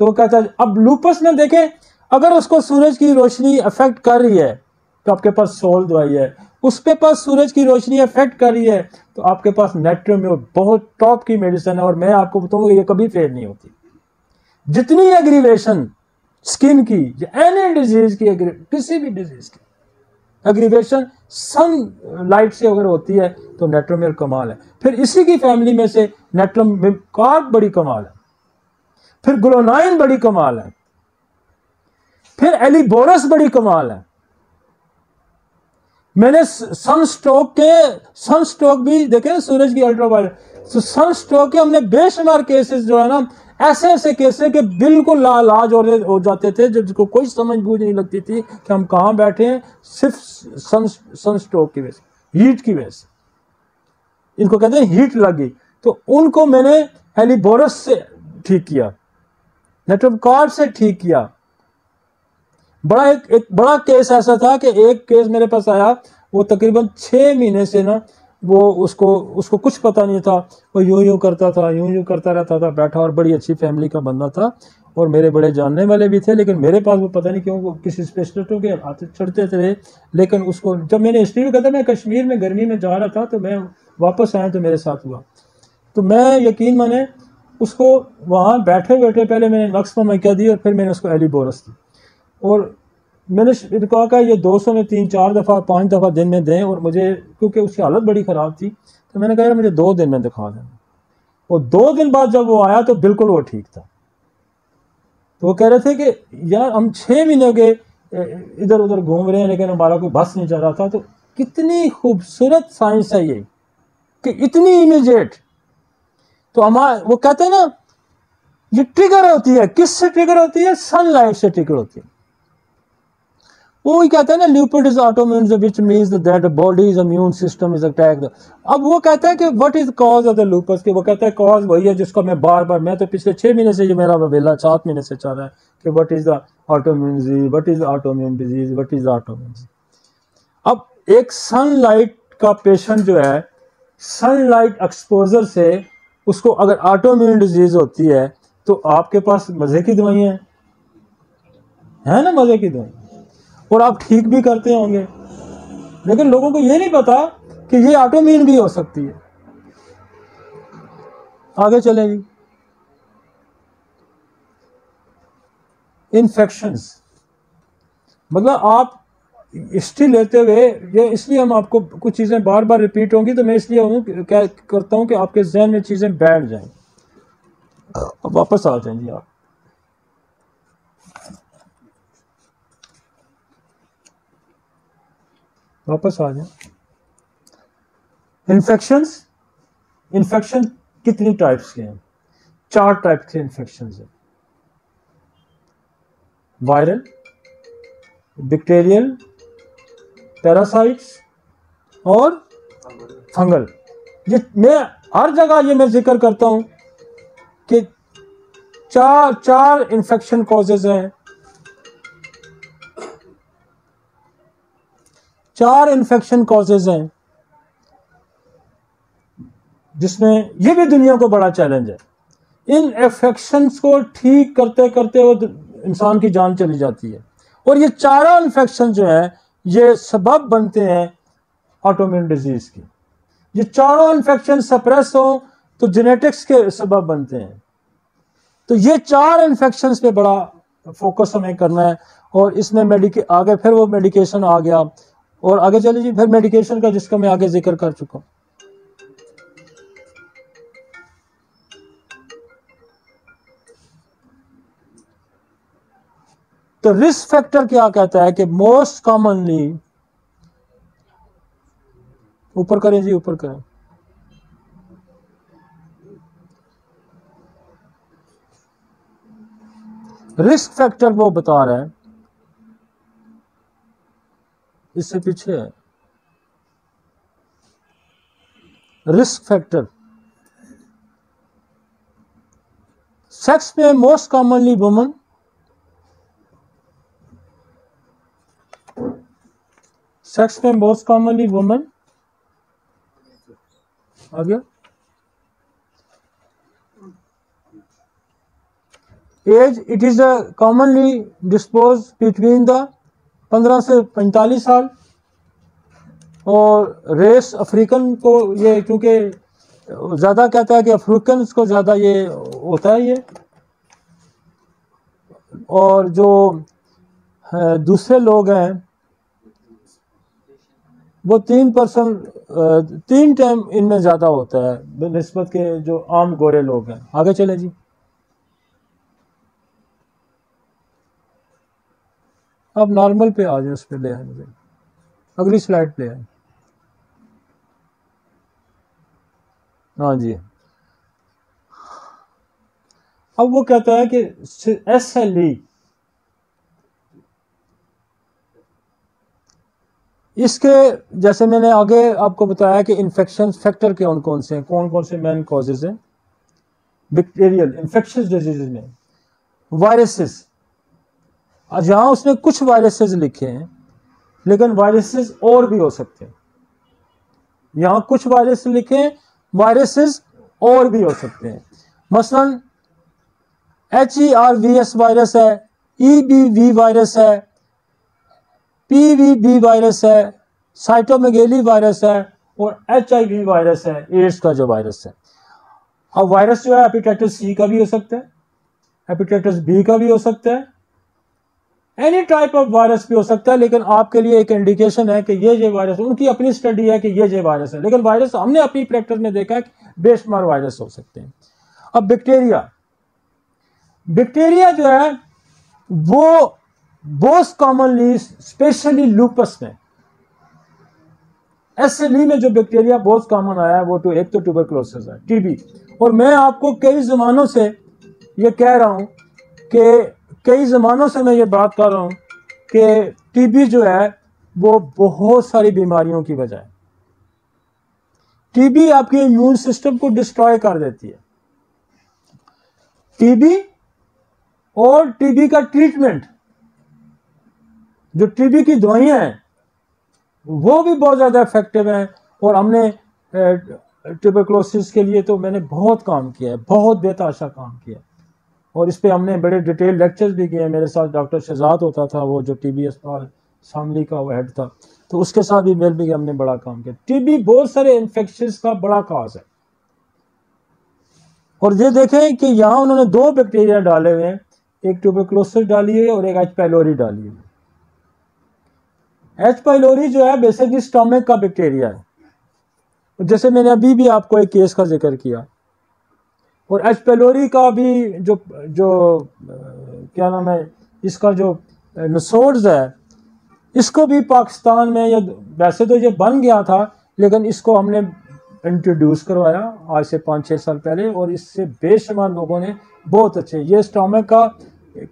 तो वो कहता है, अब लूपस में देखें, अगर उसको सूरज की रोशनी अफेक्ट कर रही है तो आपके पास सोल दवाई है, उसके पास सूरज की रोशनी अफेक्ट कर रही है तो आपके पास नेट्रियम में बहुत टॉप की मेडिसिन है, और मैं आपको बताऊंगा ये कभी फेल नहीं होती। जितनी एग्रीवेशन स्किन की या एनी डिजीज की, किसी भी डिजीज की एग्रीवेशन सन लाइट से अगर होती है तो नेट्रोमियर कमाल है। फिर इसी की फैमिली में से नेट्रोमियर बड़ी कमाल है, फिर ग्लोनाइन बड़ी कमाल है, फिर एलिबोरस बड़ी कमाल है। मैंने सनस्ट्रोक भी देखे ना, सूरज की अल्ट्रावायलेट, तो सनस्ट्रोक के हमने बेशुमार केसेस जो है ना, ऐसे ऐसे केसेस के बिल्कुल लाइलाज हो जाते थे, जिसको कोई समझ बूझ नहीं लगती थी कि हम कहाँ बैठे हैं, सिर्फ सनस्ट्रोक की वजह से, हीट की वजह से। इनको कहते हैं हीट लगी, तो उनको मैंने एलिबोरस से ठीक किया, नेट्रोमियर से ठीक किया। एक बड़ा केस ऐसा था कि एक केस मेरे पास आया, वो तकरीबन 6 महीने से ना, वो उसको कुछ पता नहीं था, वो यूं करता था, यूं करता रहता था बैठा, और बड़ी अच्छी फैमिली का बंदा था और मेरे बड़े जानने वाले भी थे, लेकिन मेरे पास वो पता नहीं क्यों किसी स्पेशलिस्टों के हाथ चढ़ते थे। लेकिन उसको जब मैंने हिस्ट्री में कहता, मैं कश्मीर में गर्मी में जा रहा था, तो मैं वापस आया तो मेरे साथ हुआ, तो मैं यकीन माने उसको वहाँ बैठे बैठे पहले मैंने नक्स क्या दी और फिर मैंने उसको एलिबोरस दी, और मैंने कहा ये 200 में 3-4 दफ़ा 5 दफ़ा दिन में दें, और मुझे क्योंकि उसकी हालत बड़ी ख़राब थी, तो मैंने कहा यार मुझे 2 दिन में दिखा देना। और 2 दिन बाद जब वो आया तो बिल्कुल वो ठीक था। तो वो कह रहे थे कि यार हम 6 महीने के इधर उधर घूम रहे हैं, लेकिन हमारा कोई बस नहीं चल रहा था। तो कितनी खूबसूरत साइंस है ये कि इतनी इमीडिएट। तो वो कहते हैं ना, ये ट्रिगर होती है, किससे ट्रिगर होती है? सनलाइट से ट्रिगर होती है। वो ही कहता है ना, lupus is autoimmune which means that body's immune system is attacked. अब वो कहता है कि what is cause of the lupus, कि वो कहता है कॉज वही है जिसको मैं मैं तो पिछले 6 महीने से, ये मेरा वेला 7 महीने से चल रहा है कि what is the autoimmune disease, what is autoimmune disease, what is autoimmune. अब एक सनलाइट का पेशेंट जो है, सनलाइट एक्सपोजर से उसको अगर ऑटोइम्यून डिजीज होती है, तो आपके पास मजे की दवाइयां है ना, मजे की दवाई, और आप ठीक भी करते होंगे। लेकिन लोगों को ये नहीं पता कि ये ऑटोइम्यून भी हो सकती है। आगे चलें जी। इन्फेक्शंस, मतलब आप हिस्ट्री लेते हुए, ये इसलिए हम आपको कुछ चीज़ें बार बार रिपीट होंगी, तो मैं इसलिए क्या करता हूं कि आपके जहन में चीज़ें बैठ जाएं। अब वापस आ जाएं जी, आप वापस आ जाएं। इन्फेक्शन कितनी टाइप्स के हैं? 4 टाइप के इन्फेक्शंस हैं, वायरल, बैक्टीरियल, पैरासाइट्स और फंगल। ये मैं हर जगह ये मैं जिक्र करता हूं कि चार इन्फेक्शन कॉजेज हैं, 4 इन्फेक्शन कॉजेज हैं, जिसमें ये भी दुनिया को बड़ा चैलेंज है। इन इन्फेक्शंस को ठीक करते करते वो इंसान की जान चली जाती है। और ये 4 इन्फेक्शन जो है, ये सबब बनते हैं ऑटोइम्यून डिजीज की। ये 4 इन्फेक्शन सप्रेस हो तो जेनेटिक्स के सबब बनते हैं। तो ये 4 इन्फेक्शंस पे बड़ा फोकस हमें करना है, और इसमें आगे फिर वो मेडिकेशन आ गया, और आगे चले जी, फिर मेडिकेशन का जिसका मैं आगे जिक्र कर चुका हूं। तो रिस्क फैक्टर क्या कहता है कि मोस्ट कॉमनली, ऊपर करें जी, ऊपर करें, रिस्क फैक्टर वो बता रहा है, इससे पीछे है रिस्क फैक्टर। सेक्स में मोस्ट कॉमनली वुमन, सेक्स में मोस्ट कॉमनली वुमन आ गया। Age, it is commonly dispose between the 15 से 45 साल। और रेस अफ्रीकन को, ये क्योंकि ज़्यादा कहता है कि अफ्रीकन को ज़्यादा ये होता है, ये और जो दूसरे लोग हैं वो 3%, 3 टाइम इनमें ज़्यादा होता है निस्बत के जो आम गोरे लोग हैं। आगे चले जी। अब नॉर्मल पे आ जाए, उस पर ले आए मुझे, अगली स्लाइड पे आए। हाँ जी। अब वो कहता है कि SLE, इसके जैसे मैंने आगे आपको बताया कि इन्फेक्शन फैक्टर कौन कौन से हैं, कौन कौन से मेन कॉजेज हैं बैक्टीरियल इन्फेक्शियस डिजीज में। वायरसेस, जहां उसने कुछ वायरसेस लिखे हैं, लेकिन वायरसेस और भी हो सकते हैं। यहां कुछ वायरस लिखे हैं, वायरसेस और भी हो सकते हैं। मसलन HERVS वायरस है, EBV वायरस है, PVB वायरस है, साइटोमेगेली वायरस है और HIV वायरस है, एड्स का जो वायरस है। अब वायरस जो है हेपेटाइटिस C का भी हो सकता है, हेपेटाइटिस B का भी हो सकता है, एनी टाइप ऑफ वायरस भी हो सकता है। लेकिन आपके लिए एक इंडिकेशन है कि ये वायरस, उनकी अपनी स्टडी है कि ये वायरस है, लेकिन वायरस हमने अपनी प्रैक्टिस में देखा है कि बेशुमार वायरस हो सकते हैं। अब बैक्टीरिया जो है वो बहुत कॉमनली, स्पेशली लूपस में, SLE में जो बैक्टीरिया बहुत कॉमन आया है वो तो एक तो ट्यूबरकुलोसिस है, TB। और मैं आपको कई जमानों से ये कह रहा हूं कि कई जमानों से मैं ये बात कर रहा हूं कि TB जो है वो बहुत सारी बीमारियों की वजह है। TB आपके इम्यून सिस्टम को डिस्ट्रॉय कर देती है। TB और TB का ट्रीटमेंट, जो TB की दवाइयां हैं वो भी बहुत ज़्यादा इफेक्टिव हैं। और हमने ट्यूबरकुलोसिस के लिए तो मैंने बहुत काम किया है, बहुत बेताशा काम किया, और इस पे हमने बड़े डिटेल लेक्चर्स भी किए। मेरे साथ डॉक्टर शहजाद होता था, वो जो TB अस्पताल शामली का वो हेड था, तो उसके साथ भी मिल भी हमने बड़ा काम किया। TB बहुत सारे इन्फेक्शंस का बड़ा काज है। और ये देखें कि यहाँ उन्होंने 2 बैक्टीरिया डाले हुए हैं, एक ट्यूबरकुलोसिस डाली है और एक H. पाइलोरी डाली है। H. पाइलोरी जो है बेसिकली स्टोमक का बैक्टीरिया है, जैसे मैंने अभी भी आपको एक केस का जिक्र किया। और H. पाइलोरी का भी जो क्या नाम है इसका, जो नसोड्स है, इसको भी पाकिस्तान में, या वैसे तो ये बन गया था लेकिन इसको हमने इंट्रोड्यूस करवाया आज से 5-6 साल पहले, और इससे बेशुमार लोगों ने बहुत अच्छे, ये स्टोमक का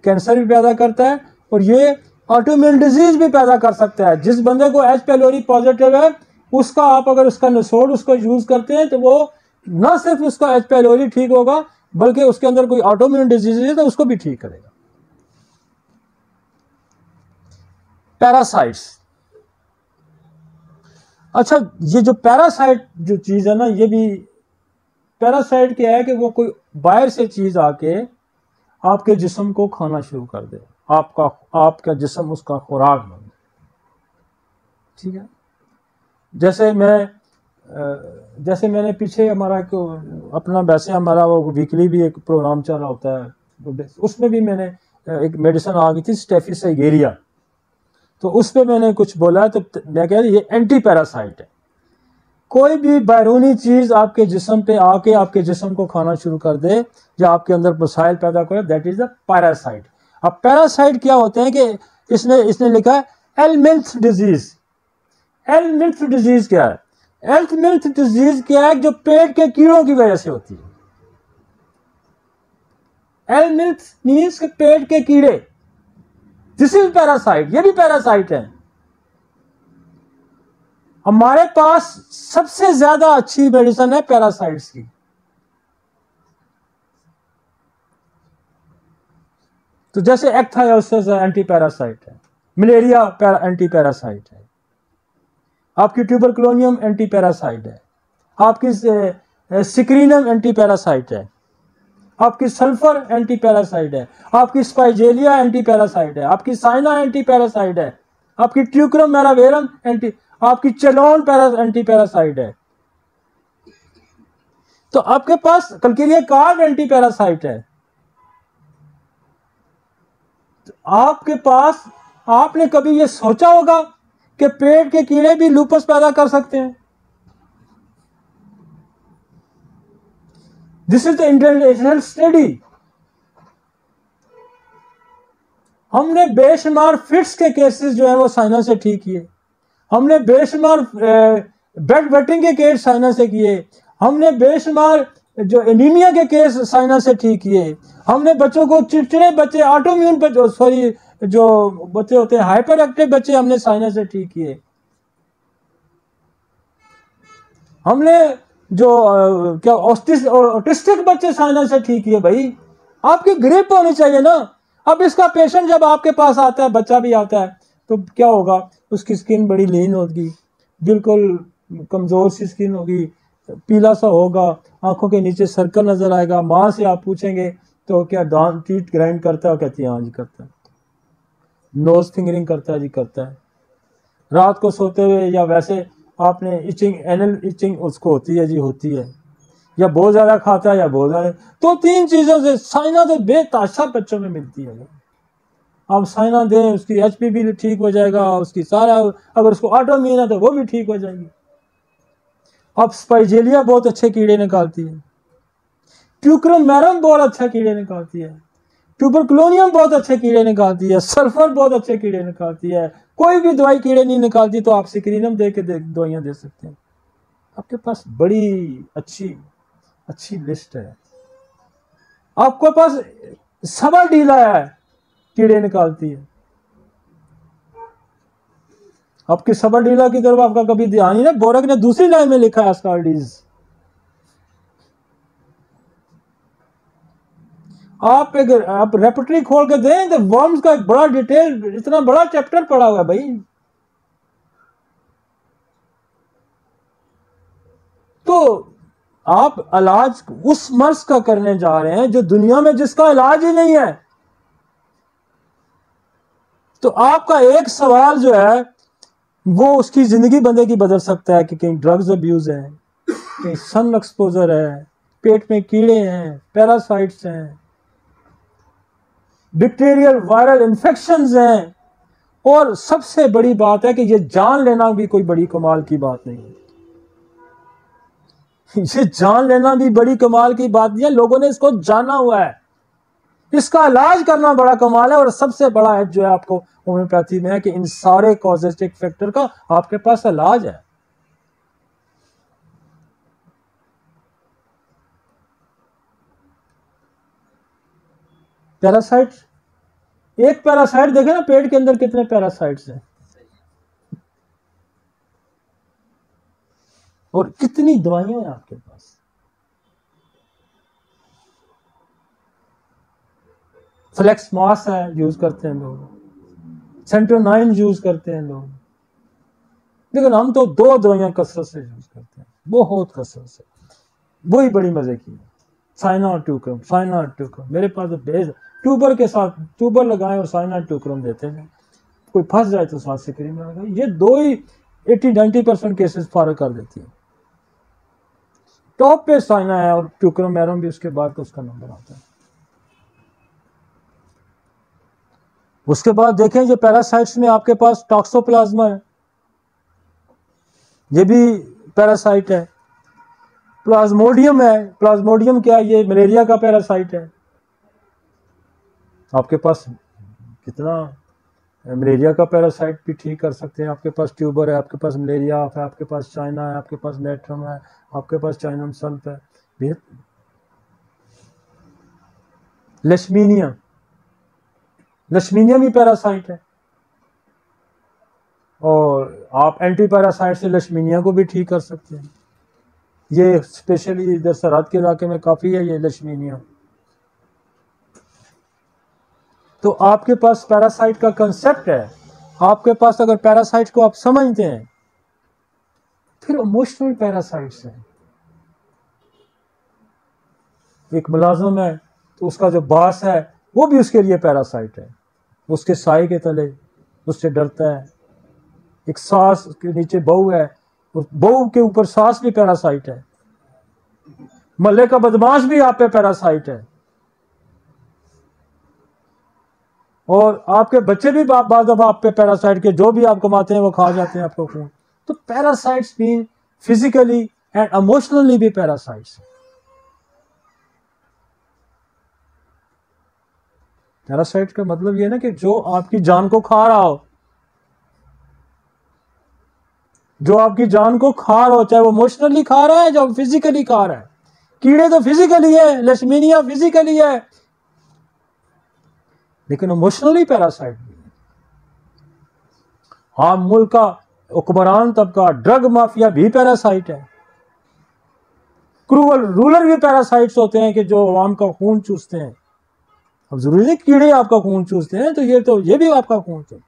कैंसर भी पैदा करता है और ये ऑटोइम्यून डिजीज भी पैदा कर सकता है। जिस बंदे को H. पाइलोरी पॉजिटिव है, उसका आप अगर उसका नसोड उसको यूज करते हैं तो वो ना सिर्फ उसका H. पाइलोरी ठीक होगा, बल्कि उसके अंदर कोई ऑटोइम्यून डिजीज है तो उसको भी ठीक करेगा। पैरासाइट्स, अच्छा, ये जो पैरासाइट जो चीज है ना, ये भी पैरासाइट क्या है कि वो कोई बाहर से चीज आके आपके जिस्म को खाना शुरू कर दे, आपका जिस्म उसका खुराक बन जाए। ठीक है, जैसे मैंने पीछे हमारा अपना, वैसे हमारा वो वीकली भी एक प्रोग्राम चल रहा होता है, उसमें भी मैंने एक मेडिसिन आ गई थी स्टेफिस एगेरिया, तो उस पर मैंने कुछ बोला, तो मैं कह रही ये एंटी पैरासाइट है। कोई भी बैरूनी चीज आपके जिस्म पे आके आपके जिस्म को खाना शुरू कर दे या आपके अंदर मसाइल पैदा करे, दैट इज अ पैरासाइट। अब पैरासाइट क्या होते हैं कि इसने लिखा है हेलमिंथ डिजीज। हेलमिंथ डिजीज क्या है? हेलमिंथ डिजीज क्या है? जो पेट के कीड़ों की वजह से होती है। हेलमिंथ मीन्स पेट के कीड़े, दिस इज पैरासाइट, ये भी पैरासाइट है। हमारे पास सबसे ज्यादा अच्छी मेडिसिन है पैरासाइट्स की। तो जैसे एक्थायोसिस एंटी पैरासाइट है, मलेरिया एंटी पैरासाइट है, आपकी ट्यूबरकुलोनियम एंटी पैरासाइट है, आपकी सिक्रीनम एंटी पैरासाइट है, आपकी सल्फर एंटी पैरासाइट है, आपकी स्पाइजेलिया एंटी पैरासाइट है, आपकी साइना एंटी पैरासाइट है, आपकी ट्यूक्रम मैरावेरम एंटी, आपकी चेलोन एंटी पैरासाइट है। तो आपके पास कल्केरिया कार्ड एंटी पैरासाइट है। आपके पास, आपने कभी ये सोचा होगा कि पेट के कीड़े भी लूपस पैदा कर सकते हैं? This is the international study. हमने बेशुमार फिट्स के केसेस जो है वो साइना से ठीक किए, हमने बेशुमार बेड वेटिंग के केस साइना से किए, हमने बेशुमार जो एनीमिया के केस साइना से ठीक किए, हमने बच्चों को, चिड़चिड़े बच्चे, ऑटोइम्यून बच्चे, सॉरी जो बच्चे होते हैं हाइपर एक्टिव बच्चे, हमने साइना से ठीक किए। हमने जो क्या ऑटिस्टिक बच्चे साइना से ठीक किए। भाई आपकी ग्रिप होनी चाहिए ना। अब इसका पेशेंट जब आपके पास आता है, बच्चा भी आता है, तो क्या होगा, उसकी स्किन बड़ी लीन होगी, बिल्कुल कमजोर सी स्किन होगी, पीला सा होगा, आंखों के नीचे सर्कल नजर आएगा। माँ से आप पूछेंगे तो क्या दांत टीथ ग्राइंड करता है? कहती है हाँ जी करता है। नोज फिंगरिंग करता है? जी करता है। रात को सोते हुए या वैसे आपने इचिंग, एनल इचिंग उसको होती है? जी होती है। या बहुत ज्यादा खाता है या बहुत ज्यादा। तो 3 चीजों से साइना तो बेताशा बच्चों में मिलती है। आप साइना दें, उसकी एचपीवी भी ठीक हो जाएगा, उसकी सारा, अगर उसको ऑटोइम्यून है तो वो भी ठीक हो जाएगी। अब स्पाइजेलिया बहुत अच्छे कीड़े निकालती है, ट्यूक्रोमैरम बहुत अच्छा कीड़े निकालती है, ट्यूबरकुलोनियम बहुत अच्छे कीड़े निकालती है, सल्फर बहुत अच्छे कीड़े निकालती है। कोई भी दवाई कीड़े नहीं निकालती तो आप सिक्रीनम दे के दवाइयां दे सकते हैं। आपके पास बड़ी अच्छी लिस्ट है। आपके पास सबर डीला है, कीड़े निकालती है। आपकी सबर डीला की तरफ आपका कभी ध्यान ही ना। बोरक ने दूसरी लाइन में लिखा है एस्कार्डिस। आप रेपर्टरी खोल के दें तो वर्म्स का एक बड़ा डिटेल, इतना बड़ा चैप्टर पड़ा हुआ है भाई। तो आप इलाज उस मर्ज का करने जा रहे हैं जो दुनिया में जिसका इलाज ही नहीं है। तो आपका एक सवाल जो है वो उसकी जिंदगी बंदे की बदल सकता है कि कहीं ड्रग्स अब्यूज है, कहीं सन एक्सपोजर है, पेट में कीड़े हैं, पैरासाइट्स हैं, बैक्टीरियल वायरल इंफेक्शंस हैं, और सबसे बड़ी बात है कि ये जान लेना भी कोई बड़ी कमाल की बात नहीं है। ये जान लेना भी बड़ी कमाल की बात नहीं है, लोगों ने इसको जाना हुआ है। इसका इलाज करना बड़ा कमाल है। और सबसे बड़ा है जो है आपको होम्योपैथी में है कि इन सारे कॉजेस्टिक फैक्टर का आपके पास इलाज है। पैरासाइट, एक पैरासाइट देखे ना, पेट के अंदर कितने पैरासाइट्स हैं और कितनी दवाइयां हैं आपके पास। फ्लेक्स मास है, यूज करते हैं लोग, सेंट्रोनाइन यूज करते हैं लोग, लेकिन हम तो 2 दवाइयां कसरत से यूज करते हैं, बहुत कसरत से। वही बड़ी मजे की है, साइना और ट्यूक्रम, साइना और ट्यूक्रम। मेरे पास तो बेज ट्यूबर के साथ ट्यूबर लगाए और साइना ट्यूक्रम देते हैं। कोई फंस जाए तो साथ से क्रीम लगाए। ये 2 ही 80-90% केसेस फारग कर देती है। टॉप पे साइना है और ट्यूक्रम मैरम भी उसके बाद तो उसका नंबर आता है। उसके बाद देखें जो पैरासाइट्स में आपके पास टॉक्सोप्लाज्मा है, ये भी पैरासाइट है। प्लाज्मोडियम है, प्लाज्मोडियम क्या है? ये मलेरिया का पैरासाइट है। आपके पास कितना मलेरिया का पैरासाइट भी ठीक कर सकते हैं। आपके पास ट्यूबर है, आपके पास मलेरिया है, आपके पास चाइना है, आपके पास नेट्रम है, आपके पास चाइनम सल्फ है। लेशमीनिया, लेशमीनिया भी पैरासाइट है। और आप एंटी पैरासाइट से लेशमीनिया को भी ठीक कर सकते हैं। ये स्पेशली इधर सरहद के इलाके में काफ़ी है ये लेशमीनिया। तो आपके पास पैरासाइट का कंसेप्ट है। आपके पास अगर पैरासाइट को आप समझते हैं, फिर इमोशनल पैरासाइट्स हैं। एक मुलाजिम है तो उसका जो बॉस है वो भी उसके लिए पैरासाइट है। उसके साए के तले उससे डरता है। एक सास के नीचे बहू है, बहू के ऊपर सास भी पैरासाइट है। मल्ले का बदमाश भी आप पे पैरासाइट है। और आपके बच्चे भी बाद दफा आप पे पैरासाइट के जो भी आप कमाते हैं वो खा जाते हैं आपका खून। तो parasites mean physically and emotionally भी पैरासाइट्स। पैरासाइट का मतलब ये है ना कि जो आपकी जान को खा रहा हो, जो आपकी जान को खा रहा हो, चाहे वो इमोशनली खा रहा है, जो फिजिकली खा रहा है। कीड़े तो फिजिकली है, लेशमीनिया फिजिकली है, लेकिन इमोशनली पैरासाइट भी है। हाँ, मुल्क का हुक्मरान तबका, ड्रग माफिया भी पैरासाइट है। क्रूअल रूलर भी पैरासाइट्स होते हैं कि जो आवाम का खून चूसते हैं। अब जरूरी नहीं कीड़े आपका खून चूसते हैं, तो ये भी आपका खून चूसते हैं।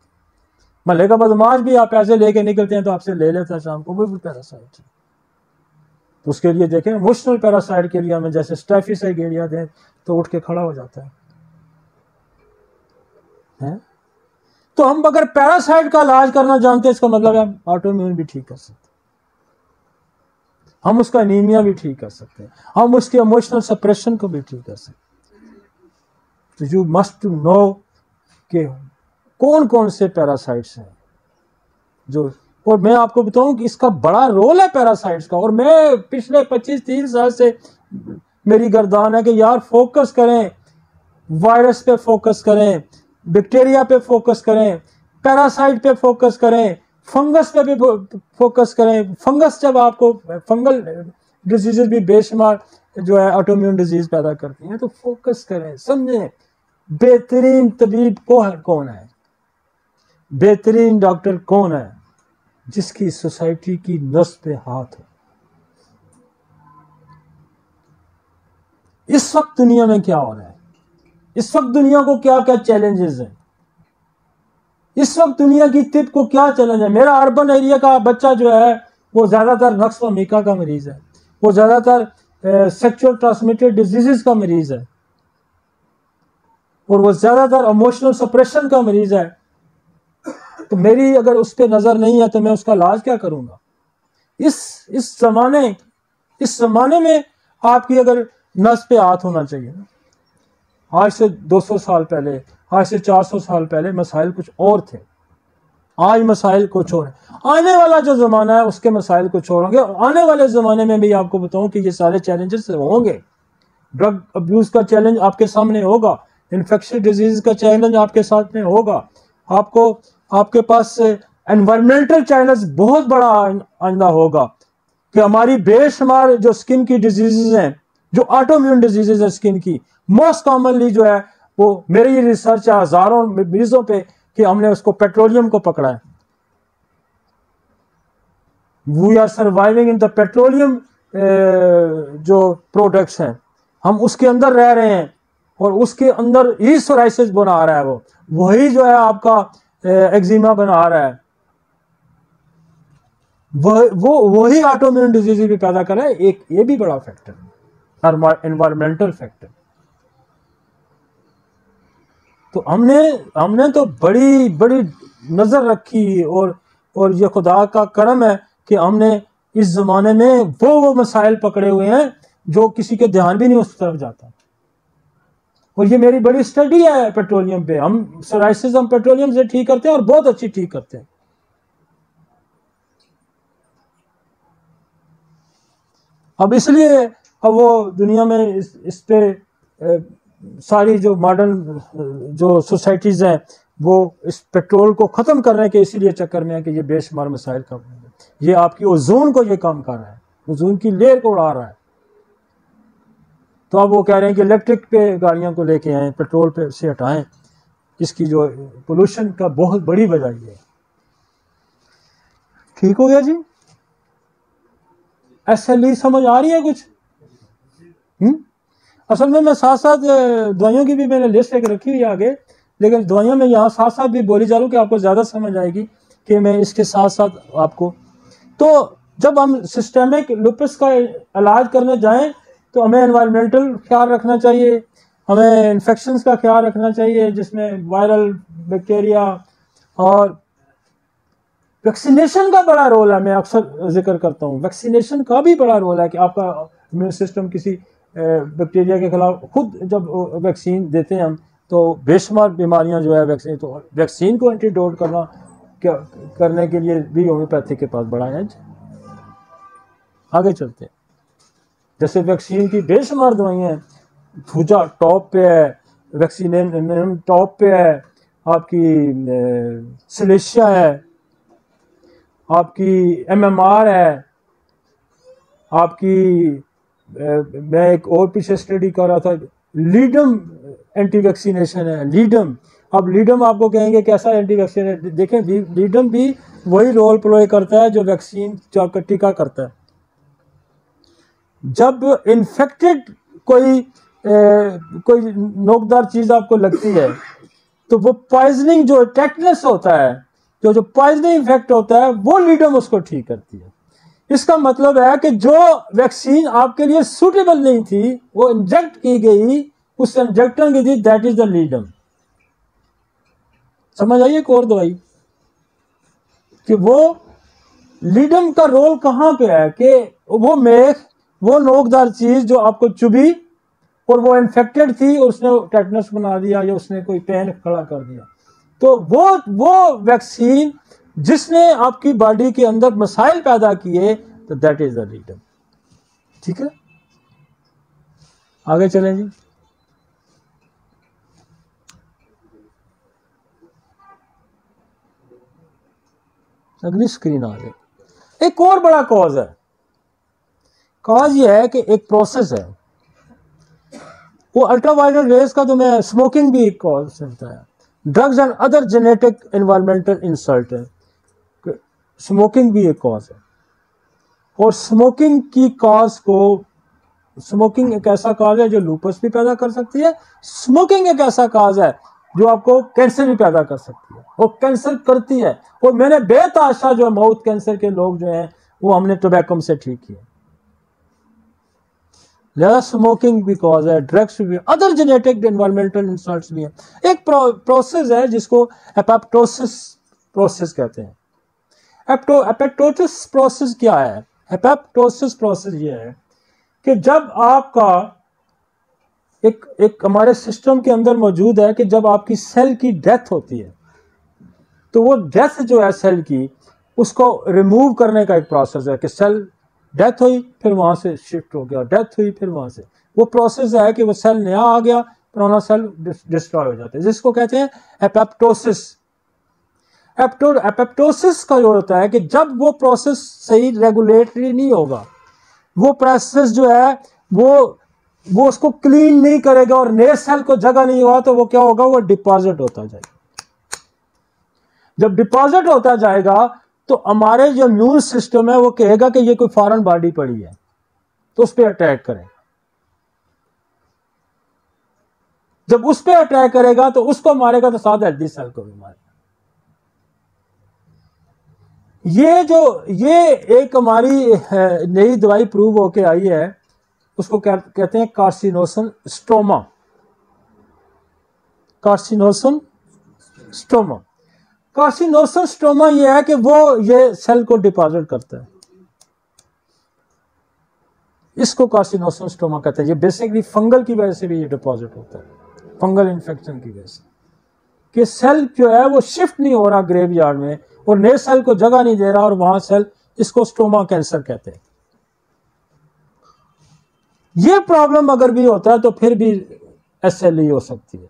महल्ले का बदमाश भी आप पैसे लेके निकलते हैं तो आपसे ले लेता है शाम को, वो भी पैरासाइट है। तो उसके लिए देखें, इमोशनल पैरासाइट के लिए हमें जैसे स्टैफी से गेड़िया दें तो उठ के खड़ा हो जाता है। तो हम अगर पैरासाइट का इलाज करना जानते हैं, इसका मतलब है हम ऑटोइम्यून भी ठीक कर सकते हैं, हम उसका एनीमिया भी ठीक कर सकते हैं, हम उसके इमोशनल सप्रेशन को भी ठीक कर सकते हैं। तो यू मस्ट टू नो कि कौन कौन से पैरासाइट्स हैं जो, और मैं आपको बताऊं कि इसका बड़ा रोल है पैरासाइट्स का। और मैं पिछले 25-30 साल से मेरी गर्दान है कि यार फोकस करें, वायरस पे फोकस करें, बैक्टीरिया पे फोकस करें, पैरासाइट पे फोकस करें, फंगस पे भी फोकस करें। फंगस जब आपको फंगल डिजीजेस भी बेशुमार जो है ऑटोइम्यून डिजीज पैदा करती हैं, तो फोकस करें, समझें बेहतरीन तबीब कौन है, बेहतरीन डॉक्टर कौन है जिसकी सोसाइटी की नस पे हाथ हो। इस वक्त दुनिया में क्या हो रहा है, इस वक्त दुनिया को क्या क्या चैलेंजेस हैं, इस वक्त दुनिया की तिब को क्या चैलेंज है। मेरा अर्बन एरिया का बच्चा जो है वो ज्यादातर नक्स व मीका का मरीज है, वो ज्यादातर सेक्सुअल ट्रांसमिटेड डिजीजेस का मरीज है, और वो ज्यादातर इमोशनल सप्रेशन का मरीज है। तो मेरी अगर उस पर नजर नहीं है तो मैं उसका इलाज क्या करूंगा। इस जमाने में आपकी अगर नस पे हाथ होना चाहिए। आज से 200 साल पहले, आज से 400 साल पहले मसाइल कुछ और थे, आज मसाइल कुछ और है। आने वाला जो जमाना है उसके मसाइल कुछ और होंगे। आने वाले जमाने में भी आपको बताऊं कि ये सारे चैलेंजेस होंगे। ड्रग अब्यूज का चैलेंज आपके सामने होगा, इन्फेक्शियस डिजीज का चैलेंज आपके सामने होगा, आपके पास एनवायरमेंटल चैलेंज बहुत बड़ा आइंदा होगा कि हमारी बेशुमार जो स्किन की डिजीजेज हैं, जो ऑटोइम्यून डिजीजेज है स्किन की, मोस्ट कॉमनली जो है वो मेरी रिसर्च है हजारों मरीजों पे कि हमने उसको पेट्रोलियम को पकड़ा है। We are surviving in the petroleum जो प्रोडक्ट्स हैं, हम उसके अंदर रह रहे हैं और उसके अंदर ही सोराइसिस बना रहा है, वो वही जो है आपका एक्जिमा बना रहा है, वही ऑटोइम्यून डिजीज भी पैदा कर रहा है। एक ये भी बड़ा फैक्टर है, एनवायरमेंटल फैक्टर। तो हमने तो बड़ी बड़ी नजर रखी, और ये खुदा का करम है कि हमने इस जमाने में वो मसाइल पकड़े हुए हैं जो किसी के ध्यान भी नहीं उस तरफ जाता। और ये मेरी बड़ी स्टडी है पेट्रोलियम पे। हम सोराइसिस हम पेट्रोलियम से ठीक करते हैं और बहुत अच्छी ठीक करते हैं। अब इसलिए अब वो दुनिया में इस पे सारी जो मॉडर्न जो सोसाइटीज हैं वो इस पेट्रोल को खत्म करने के इसीलिए चक्कर में है कि ये बेशुमार मसाइल कम है। ये आपकी ओजोन को ये कम कर रहा है, ओजोन की लेयर को उड़ा रहा है। तो अब वो कह रहे हैं कि इलेक्ट्रिक पे गाड़ियां को लेके आए, पेट्रोल पे से हटाएं, इसकी जो पोल्यूशन का बहुत बड़ी वजह ये है। ठीक हो गया जी? SLE समझ आ रही है कुछ? असल में मैं साथ साथ दवाइयों की भी मैंने लिस्ट एक रखी हुई है आगे, लेकिन दवाइयां में यहाँ साथ साथ भी बोली जा रहा हूँ कि आपको ज्यादा समझ आएगी कि मैं इसके साथ साथ आपको। तो जब हम सिस्टेमिक लुपस का इलाज करने जाएं तो हमें एनवायरमेंटल ख्याल रखना चाहिए, हमें इन्फेक्शंस का ख्याल रखना चाहिए जिसमें वायरल बैक्टीरिया, और वैक्सीनेशन का बड़ा रोल है। मैं अक्सर जिक्र करता हूँ वैक्सीनेशन का भी बड़ा रोल है कि आपका इम्यून सिस्टम किसी बैक्टीरिया के खिलाफ खुद जब वैक्सीन देते हैं हम तो बेशुमार बीमारियां जो है वैक्सीन, तो वैक्सीन को एंटीडोट करने के लिए भी होम्योपैथी के पास बड़ा एज। आगे चलते हैं, जैसे वैक्सीन की बेशुमार दवाइयाँ हैं, थूजा टॉप पे है, वैक्सीन टॉप पे है, आपकी सिलेशिया है, आपकी MMR है, आपकी मैं एक और पीछे स्टडी कर रहा था, लीडम एंटी वैक्सीनेशन है, लीडम। अब लीडम आपको कहेंगे कैसा एंटी वैक्सीन है, देखें लीडम भी वही रोल प्ले करता है जो वैक्सीन टीका करता है। जब इन्फेक्टेड कोई नोकदार चीज आपको लगती है तो वो पॉइजनिंग जो टेटनस होता है, जो पॉइजनिंग इफेक्ट होता है, वो लीडम उसको ठीक करती है। इसका मतलब है कि जो वैक्सीन आपके लिए सूटेबल नहीं थी वो इंजेक्ट की गई, उस इंजेक्टर की थी, दैट इज द लीडम। समझ आइए एक और दवाई कि वो लीडम का रोल कहां पे है कि वो नोकदार चीज जो आपको चुभी और वो इन्फेक्टेड थी और उसने टेटनस बना दिया या उसने कोई पेन खड़ा कर दिया, तो वो वैक्सीन जिसने आपकी बॉडी के अंदर मसाइल पैदा किए, तो दैट इज द लीडम। ठीक है, आगे चलें जी। अगली स्क्रीन आ गई। एक और बड़ा कॉज है, कॉज ये है कि एक प्रोसेस है, वो अल्ट्रावायलेट रेज का, तो मैं स्मोकिंग भी एक कॉज चलता है, drugs and other genetic environmental insult है, स्मोकिंग भी एक कॉज है। और स्मोकिंग की कॉज को, स्मोकिंग एक ऐसा कॉज है जो लूपस भी पैदा कर सकती है, स्मोकिंग एक ऐसा कॉज है जो आपको कैंसर भी पैदा कर सकती है और कैंसर करती है। और मैंने बेताशा जो माउथ कैंसर के लोग जो हैं वो हमने टोबैको से ठीक किए। लिहाजा स्मोकिंग भी कॉज है, ड्रग्स भी, अदर जेनेटिक एनवायरमेंटल इंसल्ट्स भी है। एक प्रोसेस है जिसको एपोप्टोसिस प्रोसेस कहते हैं। एपोप्टोसिस प्रोसेस क्या है? एपोप्टोसिस प्रोसेस ये है कि जब आपका एक हमारे सिस्टम के अंदर मौजूद है कि जब आपकी सेल की डेथ होती है तो वो डेथ जो है सेल की, उसको रिमूव करने का एक प्रोसेस है कि सेल डेथ हुई फिर वहां से शिफ्ट हो गया, डेथ हुई फिर वहां से, वो प्रोसेस है कि वो सेल नया आ गया, पुराना सेल डिस्ट्रॉय हो जाता है, जिसको कहते हैं एपोप्टोसिस। एपोप्टोसिस का जो होता है कि जब वो प्रोसेस सही रेगुलेटरी नहीं होगा, वो प्रोसेस जो है वो उसको क्लीन नहीं करेगा और नए सेल को जगह नहीं हुआ, तो वो क्या होगा, वो डिपॉजिट होता जाएगा। जब डिपॉजिट होता जाएगा तो हमारे जो इम्यून सिस्टम है वो कहेगा कि ये कोई फॉरेन बॉडी पड़ी है, तो उस पर अटैक करेगा। जब उस पर अटैक करेगा तो उसको मारेगा तो साथ हेल्दी सेल को भी मारेगा। ये एक हमारी नई दवाई प्रूव होके आई है, उसको कहते हैं कार्सिनोसन स्टोमा। कार्सिनोसन स्टोमा, कार्सिनोसन स्टोमा ये है कि वो ये सेल को डिपॉजिट करता है, इसको कार्सिनोसन स्टोमा कहते हैं। ये बेसिकली फंगल की वजह से भी ये डिपॉजिट होता है, फंगल इन्फेक्शन की वजह से, कि सेल जो है वो शिफ्ट नहीं हो रहा ग्रेवयार्ड में और नए सेल को जगह नहीं दे रहा और वहां सेल, इसको स्टोमा कैंसर कहते हैं। ये प्रॉब्लम अगर भी होता है तो फिर भी SLE हो सकती है।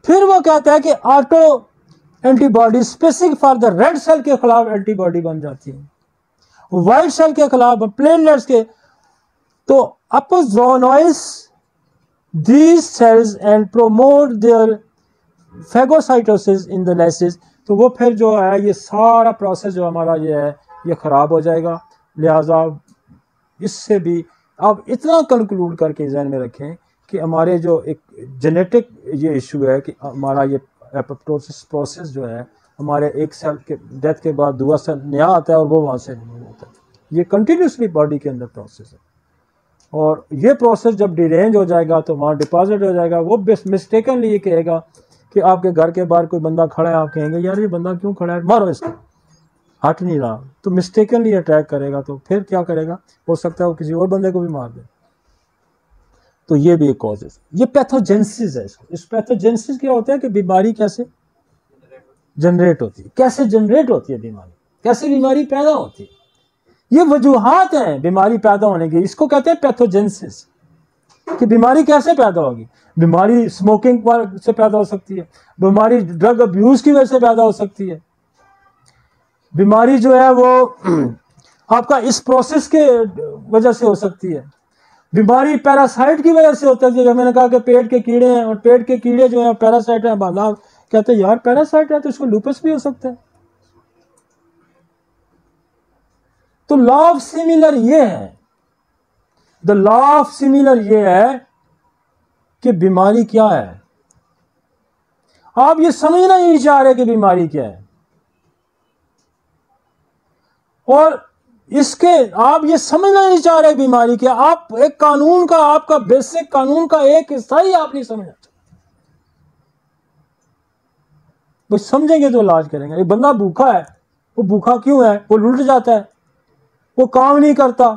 फिर वो कहता है कि auto antibody specific for the red cell के खिलाफ एंटीबॉडी बन जाती है, व्हाइट सेल के खिलाफ, प्लेटलेट्स के, तो अपोजोनोइस these cells and promote their phagocytosis in the lysis। तो वो फिर जो है ये सारा प्रोसेस जो हमारा ये है ये खराब हो जाएगा। लिहाजा इससे भी आप इतना कंक्लूड करके ध्यान में रखें कि हमारे जो एक जेनेटिक ये इशू है कि हमारा ये एपोप्टोसिस प्रोसेस जो है, हमारे एक सेल के डेथ के बाद दूसरा सेल नया आता है और वो वहाँ से नहीं होता है, ये कंटिन्यूसली बॉडी के अंदर प्रोसेस है। और ये प्रोसेस जब डिरेंज हो जाएगा तो वहाँ डिपॉजिट हो जाएगा। वो मिस्टेकनली ये कहेगा कि आपके घर के बाहर कोई बंदा खड़ा है, आप कहेंगे यार ये बंदा क्यों खड़ा है, मारो इसको, हट नहीं रहा, तो मिस्टेकनली अटैक करेगा, तो फिर क्या करेगा, हो सकता है वो किसी और बंदे को भी मार दे। तो ये भी एक कॉज है। ये पैथोजेनेसिस है। इस पैथोजेनेसिस क्या होता है कि बीमारी कैसे जनरेट होती है, कैसे जनरेट होती है बीमारी, कैसे बीमारी पैदा होती है, ये वजूहात हैं बीमारी पैदा होने की। इसको कहते हैं पैथोजेनेसिस, कि बीमारी कैसे पैदा होगी। बीमारी स्मोकिंग से पैदा हो सकती है, बीमारी ड्रग अब्यूज की वजह से पैदा हो सकती है, बीमारी जो है वो आपका इस प्रोसेस के वजह से हो सकती है, बीमारी पैरासाइट की वजह से होता है। जब मैंने कहा कि पेट के कीड़े हैं और पेट के कीड़े जो है पैरासाइट है, बाला कहते हैं यार पैरासाइट है तो इसको लूपस भी हो सकता है। तो लॉ ऑफ सिमिलर ये है, द लॉ ऑफ सिमिलर ये है कि बीमारी क्या है। आप ये समझना ही नहीं चाह रहे कि बीमारी क्या है, और इसके आप ये समझना नहीं चाह रहे बीमारी क्या। आप एक कानून का, आपका बेसिक कानून का एक हिस्सा ही आप नहीं समझना चाहते। वो समझेंगे तो इलाज करेंगे। एक बंदा भूखा है, वो भूखा क्यों है, वो लुट जाता है, वो काम नहीं करता,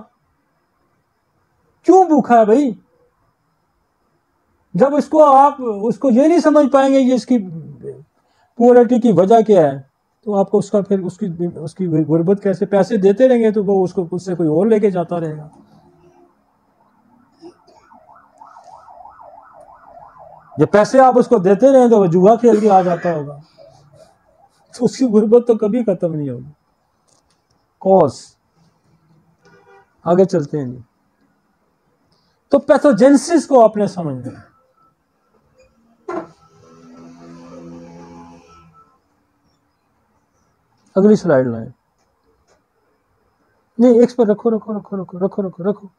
क्यों भूखा है भाई। जब इसको आप उसको ये नहीं समझ पाएंगे कि इसकी पुअरिटी की वजह क्या है, तो आपको उसका फिर उसकी गुर्बत कैसे, पैसे देते रहेंगे तो वो उसको उससे कोई और लेके जाता रहेगा। जब पैसे आप उसको देते रहे तो वो जुआ खेल के आ जाता होगा, तो उसकी गुर्बत तो कभी खत्म नहीं होगी। कॉज आगे चलते हैं जी। तो पैथोजेनेसिस को आपने समझना है। अगली स्लाइड लाएं। नहीं, एक पर रखो रखो रखो रखो रखो रखो रखो।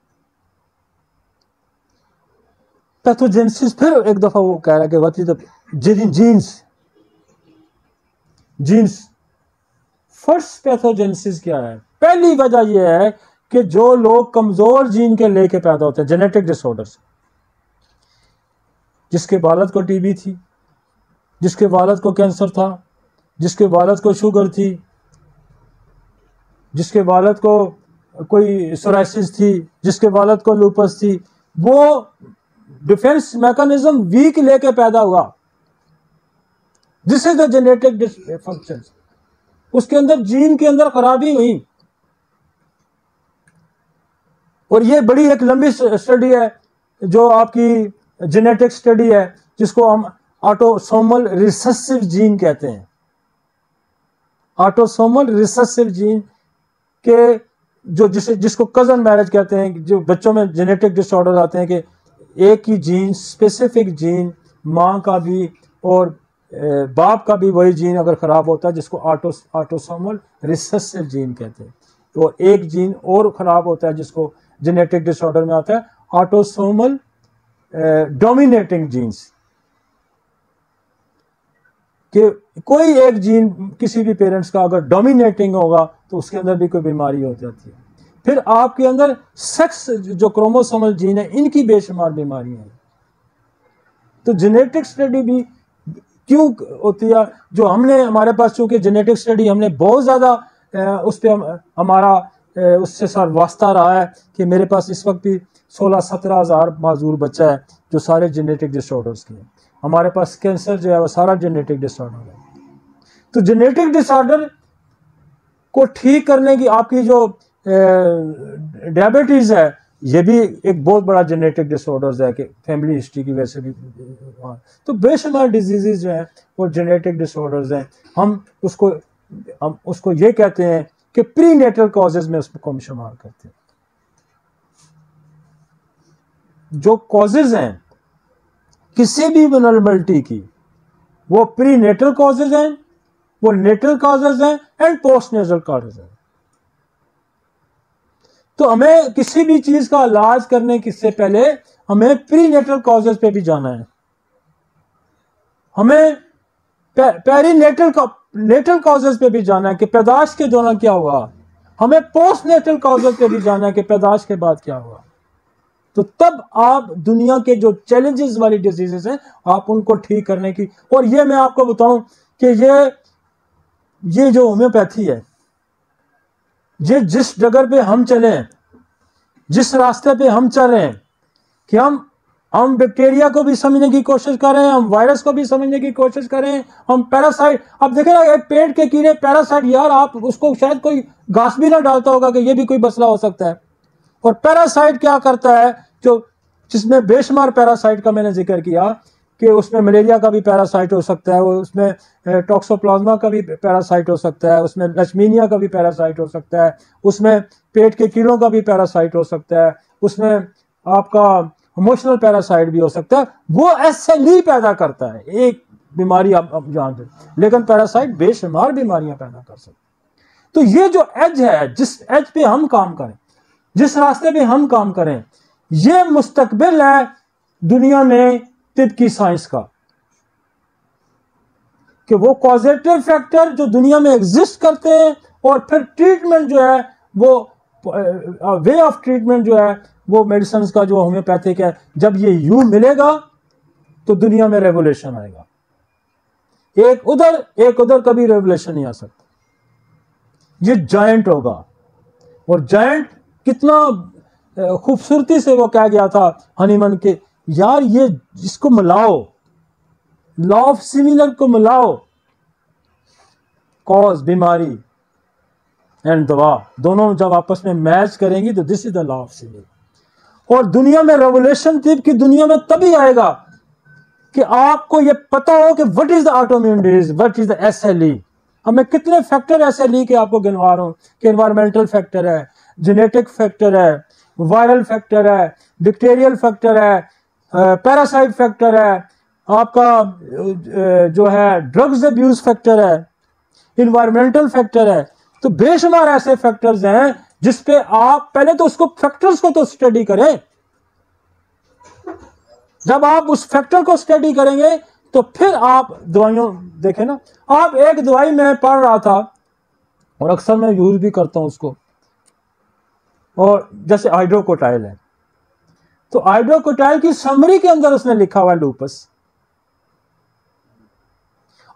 पैथोजेनेसिस, फिर एक दफा वो कह रहा है कि what is the genes. First pathogenesis क्या है? पहली वजह यह है कि जो लोग कमजोर जीन के लेके पैदा होते हैं, जेनेटिक डिसऑर्डर्स, जिसके वालिद को टीबी थी, जिसके वालिद को कैंसर था, जिसके वालिद को शुगर थी, जिसके वालिद को कोई सोराइसिस थी, जिसके वालिद को लूपस थी, वो डिफेंस मैकेनिज्म वीक लेके पैदा हुआ। This is the genetic function. उसके अंदर जीन के अंदर खराबी हुई, और ये बड़ी एक लंबी स्टडी है जो आपकी जेनेटिक स्टडी है, जिसको हम ऑटोसोमल रिसेसिव जीन कहते हैं। ऑटोसोमल रिसेसिव जीन के जो जिसको कजन मैरिज कहते हैं, जो बच्चों में जेनेटिक डिसऑर्डर आते हैं कि एक ही जीन, स्पेसिफिक जीन, माँ का भी और बाप का भी वही जीन अगर खराब होता है, जिसको ऑटोसोमल रिसेसिव जीन कहते हैं। तो एक जीन और खराब होता है जिसको जेनेटिक डिसऑर्डर में आता है ऑटोसोमल डोमिनेटिंग जीन्स, कि कोई एक जीन किसी भी पेरेंट्स का अगर डोमिनेटिंग होगा तो उसके अंदर भी कोई बीमारी हो जाती है। फिर आपके अंदर सेक्स जो क्रोमोसोमल जीन है, इनकी बेशुमार बीमारियां हैं। तो जेनेटिक स्टडी भी क्यों होती है? जो हमने हमारे पास, चूंकि जेनेटिक स्टडी हमने बहुत ज़्यादा उस पर हमारा उससे सर वास्ता रहा है कि मेरे पास इस वक्त भी 16-17 हज़ार माजूर बच्चा है जो सारे जेनेटिक डिसऑर्डर्स के हैं। हमारे पास कैंसर जो है वो सारा जेनेटिक डिसऑर्डर है। तो जेनेटिक डिसऑर्डर को ठीक करने की, आपकी जो डायबिटीज़ है, ये भी एक बहुत बड़ा जेनेटिक डिसऑर्डर्स है कि फैमिली हिस्ट्री की वजह से भी। तो बेशुमार डिजीज़ जो है वो जेनेटिक डिसऑर्डर्स हैं। हम उसको ये कहते हैं कि प्रीनेटल कॉजेज में उसको हम शुमार करते हैं। जो कॉजेज हैं किसी भी वल्नरेबिलिटी की, वो प्रीनेटल कॉजेज हैं, वो नेटल कॉजेज हैं एंड पोस्टनेटल कॉजेज हैं। तो हमें किसी भी चीज का इलाज करने से पहले हमें प्रीनेटल कॉजेज पे भी जाना है। हमें नेटल कॉजेज पे भी जाना है कि पैदाश के दौरान क्या हुआ। हमें पोस्ट नेटल कॉजेज पे भी जाना है कि पैदाश के बाद क्या हुआ। तो तब आप दुनिया के जो चैलेंजेस वाली डिजीजेस हैं, आप उनको ठीक करने की। और ये मैं आपको बताऊं कि ये जो होम्योपैथी है, ये जिस डगर पे हम चले, जिस रास्ते पे हम चल रहे हैं, कि हम हम बैक्टीरिया को भी समझने की कोशिश करें, हम वायरस को भी समझने की कोशिश करें, हम पैरासाइट, अब देखें ना पेट के कीड़े पैरासाइट, यार आप उसको शायद कोई घास भी ना डालता होगा कि ये भी कोई मसला हो सकता है। और पैरासाइट क्या करता है, जो जिसमें बेशुमार पैरासाइट का मैंने जिक्र किया कि उसमें मलेरिया का भी पैरासाइट हो सकता है, उसमें टॉक्सोप्लाज्मा का भी पैरासाइट हो सकता है, उसमें लचमीनिया का भी पैरासाइट हो सकता है, उसमें पेट के कीड़ों का भी पैरासाइट हो सकता है, उसमें आपका इमोशनल पैरासाइट भी हो सकता है। वो एसएलई पैदा करता है एक बीमारी, आप जानते हैं, लेकिन पैरासाइट बेशुमार बीमारियां पैदा कर सकते हैं। तो ये जो एज है, जिस एज पे हम काम करें, जिस रास्ते पे हम काम करें, ये मुस्तकबिल है दुनिया में तिब की साइंस का, कि वो कॉजेटिव फैक्टर जो दुनिया में एग्जिस्ट करते हैं, और फिर ट्रीटमेंट जो है वो वे ऑफ ट्रीटमेंट जो है वो मेडिसिन का जो होम्योपैथिक है। जब ये यू मिलेगा तो दुनिया में रेवोल्यूशन आएगा। एक उधर कभी रेवोल्यूशन नहीं आ सकता। ये जायंट होगा। और जायंट कितना खूबसूरती से वो कह गया था हनीमन के, यार ये जिसको मिलाओ, लॉ ऑफ सिमिलर को मिलाओ, कॉज बीमारी एंड दवा दोनों जब आपस में मैच करेंगी तो this is the law of similar. और दुनिया में रेवोल्यूशन तिब की दुनिया में तभी आएगा कि आपको ये पता हो कि what is the autoimmune disease, what is the SLE. अब मैं कितने फैक्टर एसएलई के आपको गिनवा रहा हूं कि एनवायरमेंटल फैक्टर है, जेनेटिक फैक्टर है, वायरल फैक्टर है, बैक्टीरियल फैक्टर है, पैरासाइट फैक्टर है, आपका जो है ड्रग्स अब्यूज फैक्टर है, इन्वायरमेंटल फैक्टर है। तो बेशुमार ऐसे फैक्टर्स हैं जिसपे आप पहले तो उसको फैक्टर्स को तो स्टडी करें। जब आप उस फैक्टर को स्टडी करेंगे तो फिर आप दवाइयों देखें ना। आप एक दवाई में पढ़ रहा था और अक्सर मैं यूज भी करता हूं उसको, और जैसे हाइड्रोकोटाइल है, तो हाइड्रोकोटाइल की समरी के अंदर उसने लिखा हुआ लूपस।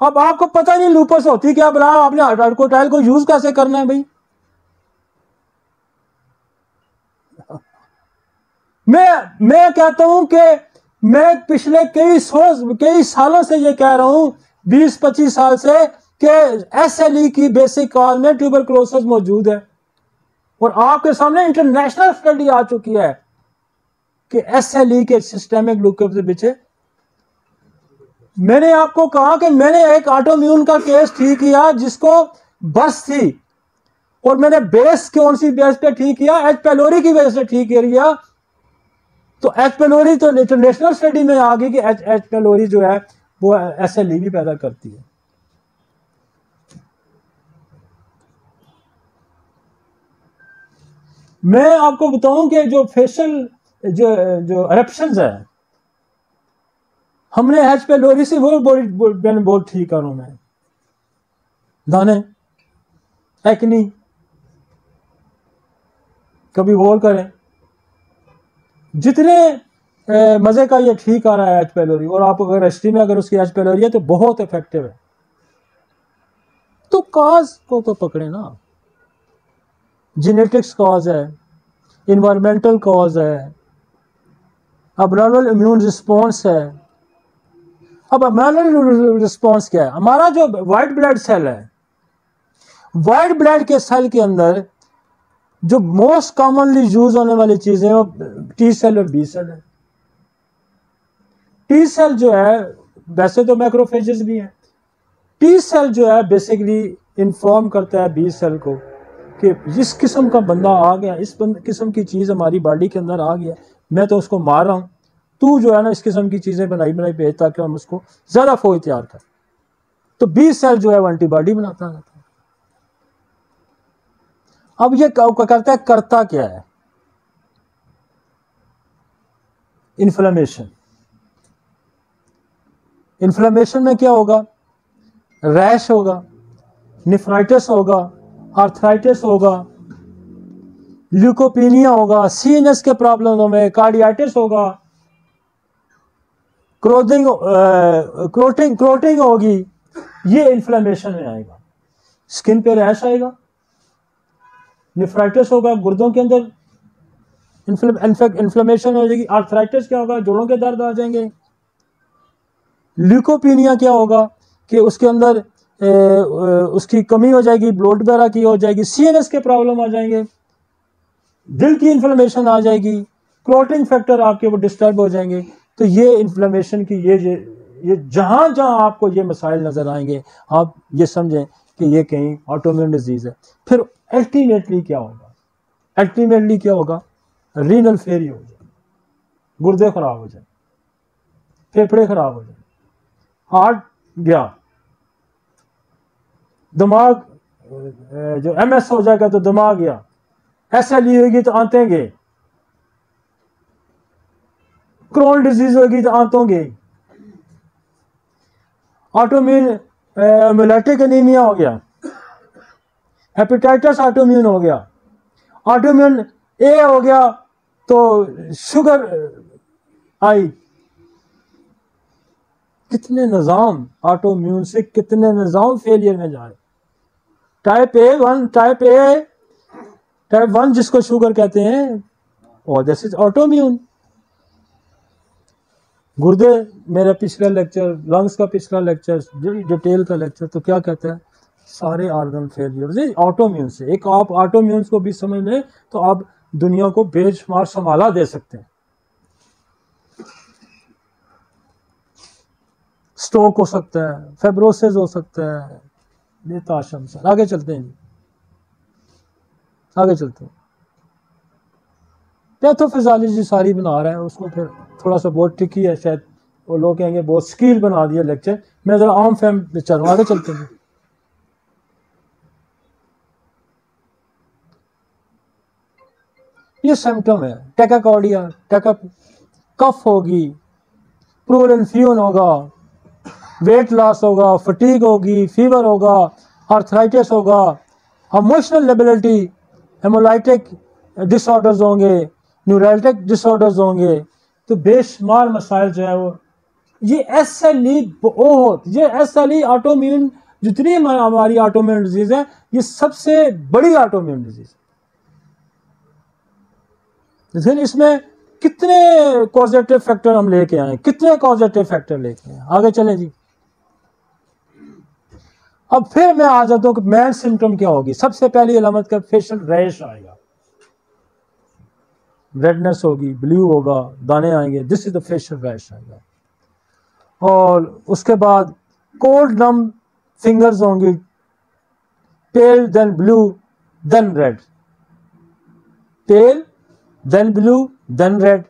अब आपको पता नहीं लूपस होती क्या, बना आपने हाइड्रोकोटाइल को यूज कैसे करना है भाई। मैं कहता हूं कि मैं पिछले कई सालों से ये कह रहा हूं, 20-25 साल से, कि एसएलई की बेसिक कॉज में ट्यूबरकुलोसिस मौजूद है। और आपके सामने इंटरनेशनल स्टडी आ चुकी है कि एसएलई के सिस्टेमिक ल्यूकेमिया के पीछे। मैंने आपको कहा कि मैंने एक ऑटोइम्यून का केस ठीक किया जिसको बस थी, और मैंने बेस कौन सी बेस पे ठीक किया, एच पेलोरी की वजह से ठीक किया। तो एच पेलोरी तो इंटरनेशनल स्टडी में आ गई कि एच पेलोरी जो है वो एसएलई भी पैदा करती है। मैं आपको बताऊं कि जो फेशियल जो एरप्शंस है, हमने एच पेलोरी से वो बहुत ठीक करूं मैं, दाने, एक्नी, कभी गौर करें जितने मजे का ये ठीक आ रहा है एच पेलोरी, और आप अगर हिस्ट्री में अगर उसकी एच पेलोरी है तो बहुत इफेक्टिव है। तो कॉज को तो पकड़े ना, जेनेटिक्स कॉज है, इन्वायरमेंटल कॉज है, अबनॉर्मल इम्यून रिस्पॉन्स है। अब अबनॉर्मल रिस्पॉन्स क्या है? हमारा जो व्हाइट ब्लड सेल है, व्हाइट ब्लड के सेल के अंदर जो मोस्ट कॉमनली यूज होने वाली चीजें वो टी सेल और बी सेल है। टी सेल जो है, वैसे तो मैक्रोफेजेस भी हैं, टी सेल जो है बेसिकली इन्फॉर्म करता है बी सेल को कि जिस किस्म का बंदा आ गया, इस किस्म की चीज हमारी बॉडी के अंदर आ गया, मैं तो उसको मार रहा हूं, तू जो है ना इस किस्म की चीजें बनाई भेज ताकि हम उसको ज्यादा फौज तैयार करें। तो बी सेल जो है वो एंटीबॉडी बनाता रहता है। अब ये करता है, करता क्या है? इन्फ्लेमेशन। इन्फ्लेमेशन में क्या होगा? रैश होगा, निफ्राइटिस होगा, आर्थराइटिस होगा, ल्यूकोपीनिया होगा, सीएनएस के प्रॉब्लम में कार्डियाटिस होगा, क्रोटिंग होगी। ये इन्फ्लेमेशन में आएगा। स्किन पे रैश आएगा, निफ्राइटिस होगा, गुर्दों के अंदर इन्फ्लेमेशन हो जाएगी। आर्थराइटिस क्या होगा, जोड़ों के दर्द आ जाएंगे। ल्यूकोपीनिया क्या होगा कि उसके अंदर उसकी कमी हो जाएगी, ब्लड वगैरह की हो जाएगी। सीएनएस के प्रॉब्लम आ जाएंगे, दिल की इन्फ्लेमेशन आ जाएगी, क्लॉटिंग फैक्टर आपके वो डिस्टर्ब हो जाएंगे। तो ये इन्फ्लेमेशन की ये जहां जहां आपको ये मसाइल नजर आएंगे, आप ये समझें कि ये कहीं ऑटोइम्यून डिजीज है। फिर अल्टीमेटली क्या होगा, अल्टीमेटली क्या होगा, रीनल फेलियर हो जाए, गुर्दे खराब हो जाए, फेफड़े खराब हो जाए, हार्ट गया, दिमाग जो एमएस हो जाएगा तो दिमाग गया, एसएलई होगी तो आंतें गए, क्रोन डिजीज होगी तो आंतों गई, ऑटोम्यून हेमोलाइटिक एनीमिया हो गया, हेपेटाइटिस ऑटोम्यून हो गया, ऑटोम्यून ए हो गया तो शुगर आई। कितने निजाम ऑटोम्यून से, कितने निजाम फेलियर में जा रहे। Type A one, type one जिसको शुगर कहते हैं, और दिस इज ऑटोम्यून। गुर्दे, मेरा पिछला लेक्चर, लंग्स का पिछला लेक्चर, डिटेल का लेक्चर, तो क्या कहता है, सारे ऑर्गन फेलियर ऑटोम्यून से। एक आप ऑटोम्यून को भी समझ लें तो आप दुनिया को बेशुमार संभाला दे सकते हैं। स्ट्रोक हो सकता है, फेब्रोसिस हो सकता है, ये ताशम सर। आगे चलते हैं, आगे चलते हैं। पैथोफिजियोलॉजी सारी बना रहा है उसको, फिर थोड़ा सा बहुत ट्रिकी है शायद, वो लोग कहेंगे बहुत स्किल बना दिया लेक्चर। मैं जरा आम फैम लेक्चर हूँ, आगे चलते हैं। ये सिम्टम है, टेकाकार्डिया, कफ होगी, प्लूरल इन्फ्यूजन होगा, वेट लॉस होगा, फटीग होगी, फीवर होगा, आर्थराइटिस होगा, इमोशनल लेबिलिटी, हेमोलाइटिक डिसऑर्डर्स होंगे, न्यूराइटिक डिसऑर्डर्स होंगे। तो बेशुमार मसाइल जो है वो, ये एसएलई बहुत, ये एसएलई ऑटोइम्यून, जितनी हमारी ऑटोइम्यून डिजीज है, ये सबसे बड़ी ऑटोइम्यून डिजीज है। लेकिन इसमें कितने कॉजेटिव फैक्टर हम लेके आए, कितने कॉजेटिव फैक्टर लेके आए। आगे चलें जी। अब फिर मैं आ जाता हूं कि मेन सिम्टम क्या होगी। सबसे पहली अलामत का फेशियल रैश आएगा, रेडनेस होगी, ब्लू होगा, दाने आएंगे, this is the facial rash आएगा। और उसके बाद कोल्ड नम फिंगर्स होंगी, pale then blue then red, pale then blue then red.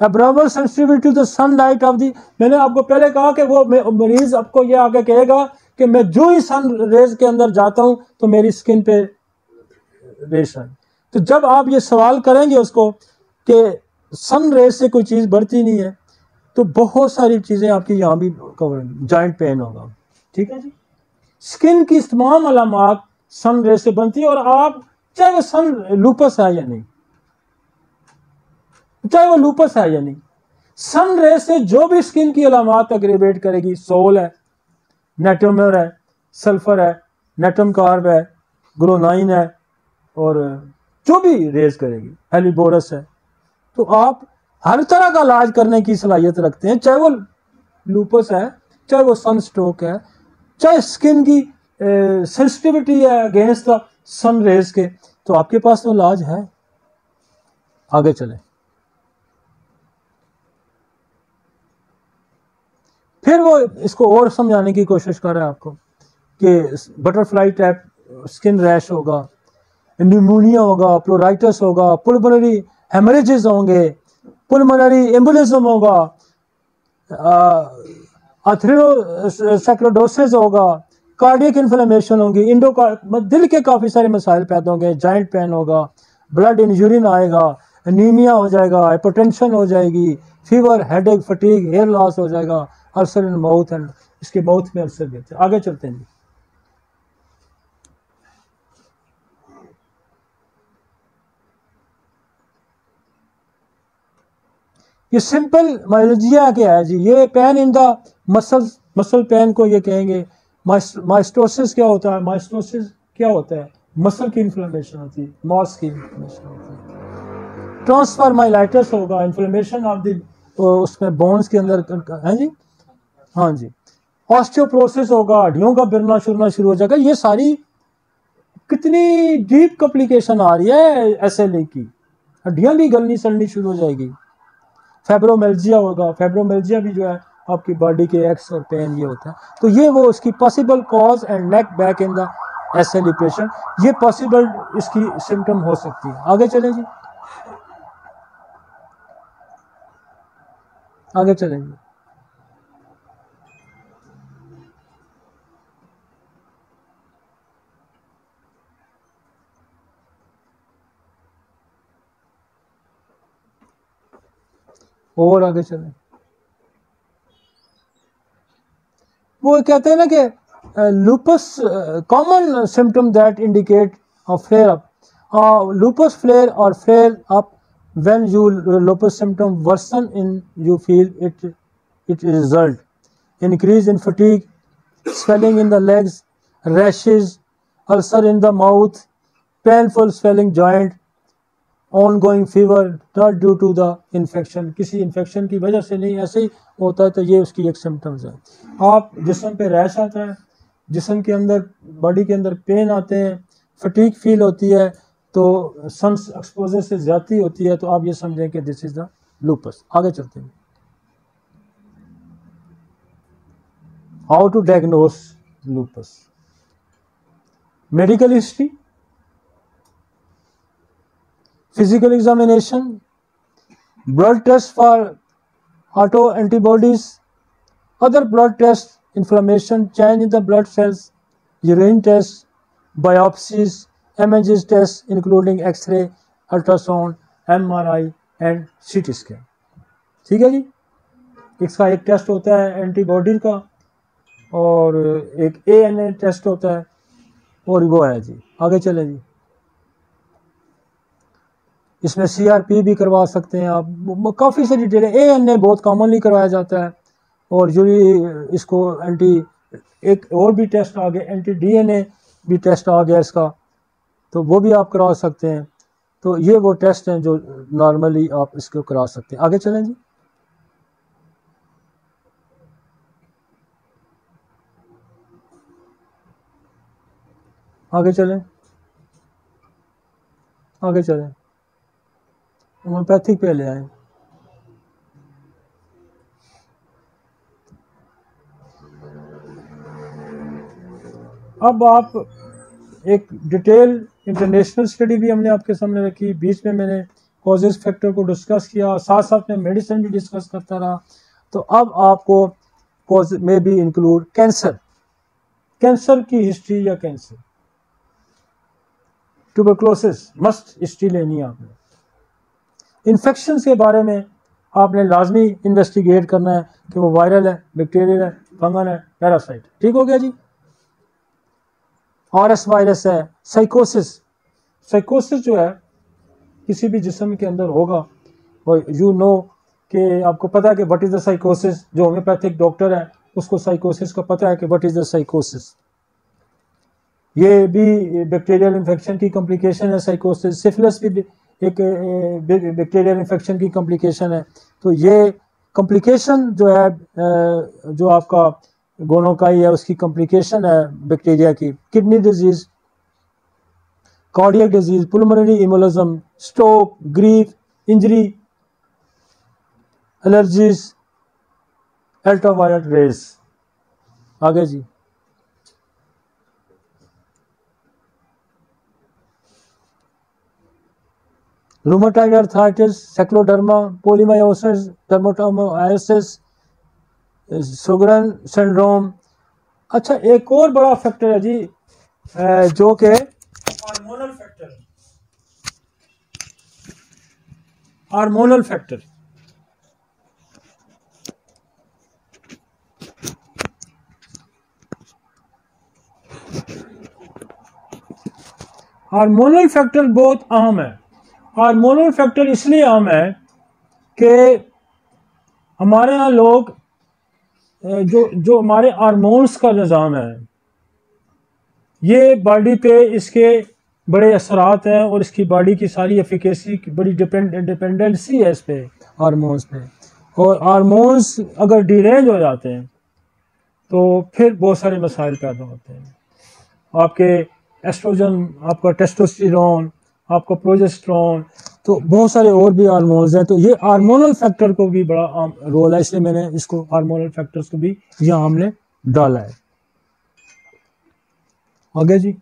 Abnormal sensitivity to the sunlight of the, मैंने आपको पहले कहा कि वो मरीज आपको ये आगे कहेगा कि मैं जो ही सन रेज के अंदर जाता हूं तो मेरी स्किन पे रेश आई। तो जब आप ये सवाल करेंगे उसको कि सन रेज से कोई चीज़ बढ़ती नहीं है, तो बहुत सारी चीज़ें आपकी यहाँ भी कवर, जॉइंट पेन होगा, ठीक है जी। स्किन की तमाम अलामात सन रेज से बनती है, और आप चाहे वो सन लूपस है या नहीं, चाहे वो लूपस है या नहीं, सन रेज से जो भी स्किन की अलामात एग्रेवेट करेगी, सोल है, नेटोमर है, सल्फर है, नेटम कार्ब है, ग्लोनाइन है, और जो भी रेज करेगी, हेलिबोरस है, तो आप हर तरह का इलाज करने की सलाहियत रखते हैं, चाहे वो लूपस है, चाहे वो सन स्ट्रोक है, चाहे स्किन की सेंसिटिविटी है अगेंस्ट द सन रेज के, तो आपके पास तो इलाज है। आगे चलें। फिर वो इसको और समझाने की कोशिश कर रहा है आपको कि बटरफ्लाई टाइप स्किन रैश होगा, न्यूमोनिया होगा, प्लोराइटिस होगा, पुल्मोनरी हेमरेजेस होंगे, पुल्मोनरी एम्बोलिज्म होगा, अथेरोस्क्लेरोसिस होगा, कार्डियक इन्फ्लेमेशन होगी, दिल के काफ़ी सारे मसाइल पैदा होंगे, जॉइंट पेन होगा, ब्लड इन यूरिन आएगा, एनीमिया हो जाएगा, हाइपरटेंशन हो जाएगी, fever, headache, fatigue, hair loss हो जाएगा, अल्सर इन माउथ एंड इसके माउथ में अल्सर देते हैं। आगे चलते हैं। ये सिंपल माइलोजिया क्या है जी, ये pain in the muscle pain को ये कहेंगे। माइस्टोसिस क्या होता है, माइस्टोसिस क्या होता है, मसल की इन्फ्लेमेशन होती है, मॉस की इन्फ्लेमेशन होती है। ट्रांसफर माइलाइटिस होगा, इन्फ्लेमेशन ऑफ द उसमें बोन्स के अंदर है जी, हाँ जी, ऑस्टियोपोरोसिस होगा, हड्डियों का गिरना शुरना शुरू हो जाएगा। ये सारी कितनी डीप कॉम्प्लिकेशन आ रही है SLE की, हड्डियां भी गलनी सड़नी शुरू हो जाएगी। फेब्रोमेल्जिया होगा, फेब्रोमेल्जिया भी जो है आपकी बॉडी के एक्स और पेन ये होता है। तो ये वो उसकी possible cause and neck back in the SLE patient, ये पॉसिबल इसकी सिम्टम हो सकती है। आगे चलें जी, आगे चलें जी। और आगे चलें। वो कहते हैं ना कि lupus common symptom that indicate flare up, lupus flare और flare up when you lupus symptom worsen in you feel it result increase in fatigue, swelling in the legs, rashes, ulcer in the mouth, painful swelling joint, ongoing fever not due to the infection, किसी infection की वजह से नहीं, ऐसे ही होता है। तो ये उसकी एक सिम्टम्स है। आप जिस्म पे रैश आता है, जिस्म के अंदर बॉडी के अंदर पेन आते हैं, फटीक फील होती है, तो सन एक्सपोजर से ज्यादा होती है, तो आप ये समझें कि दिस इज द लूपस। आगे चलते हैं। How to diagnose lupus, medical history, physical examination, blood test for auto antibodies, other blood tests, inflammation, change in the blood cells, urine tests, biopsies, images tests including X-ray, ultrasound, MRI and CT scan। ठीक है जी, इसका एक test होता है antibody का और एक ANA test होता है और वो है जी। आगे चले जी, इसमें CRP भी करवा सकते हैं आप, काफ़ी सारी डिटेल है। ANA बहुत कॉमनली करवाया जाता है और जो इसको एक और भी टेस्ट आ गया, एंटी DNA भी टेस्ट आ गया इसका, तो वो भी आप करा सकते हैं। तो ये वो टेस्ट हैं जो नॉर्मली आप इसको करा सकते हैं। आगे चलें जी, आगे चलें, आगे चलें, होम्योपैथिक पे ले आए। अब आप एक डिटेल इंटरनेशनल स्टडी भी हमने आपके सामने रखी, बीच में मैंने कॉजेस फैक्टर को डिस्कस किया, साथ साथ में मेडिसिन भी डिस्कस करता रहा। तो अब आपको कॉज में भी इंक्लूड कैंसर, कैंसर की हिस्ट्री या कैंसर, ट्यूबरक्लोसिस मस्ट हिस्ट्री लेनी है आपने। इन्फेक्शन के बारे में आपने लाजमी इन्वेस्टिगेट करना है कि वो वायरल है, बैक्टीरियल है, फंगल है, पैरासाइट। ठीक हो गया जी। RS वायरस है, साइकोसिस, साइकोसिस जो है किसी भी जिस्म के अंदर होगा, और यू नो कि आपको पता है कि व्हाट इज द साइकोसिस, जो होम्योपैथिक डॉक्टर है उसको साइकोसिस का पता है कि व्हाट इज द साइकोसिस। ये भी बैक्टीरियल इन्फेक्शन की कॉम्प्लिकेशन है साइकोसिस, सिफिलिस भी एक बैक्टीरियल इन्फेक्शन की कॉम्प्लिकेशन है। तो ये कॉम्प्लिकेशन जो है जो आपका गोनोकाई है उसकी कॉम्प्लिकेशन है बैक्टीरिया की। Kidney disease, cardiac disease, pulmonary embolism, stroke, grief, injury, allergies, ultraviolet rays. आगे जी, rheumatoid arthritis, scleroderma, polymyositis, dermatomyositis, Sjogren syndrome. अच्छा, एक और बड़ा फैक्टर है जी जो कि hormonal factor, hormonal factor. Hormonal factor बहुत अहम है। हार्मोनल फैक्टर इसलिए अहम है कि हमारे यहाँ लोग जो हमारे हार्मोन्स का निज़ाम है, ये बॉडी पे इसके बड़े असरात हैं और इसकी बॉडी की सारी एफिकेसी की बड़ी डिपेंडेंसी है इस पे, हार्मोन्स पे। और हार्मोन्स अगर डिरेंज हो जाते हैं तो फिर बहुत सारे मसाइल पैदा होते हैं। आपके एस्ट्रोजन, आपका टेस्टोस्टेरोन, आपका प्रोजेस्टेरोन, तो बहुत सारे और भी हार्मोन्स हैं। तो ये हार्मोनल फैक्टर को भी बड़ा अहम रोल है, इसलिए मैंने इसको हार्मोनल फैक्टर्स को भी यहाँ हमने डाला है। आगे जी,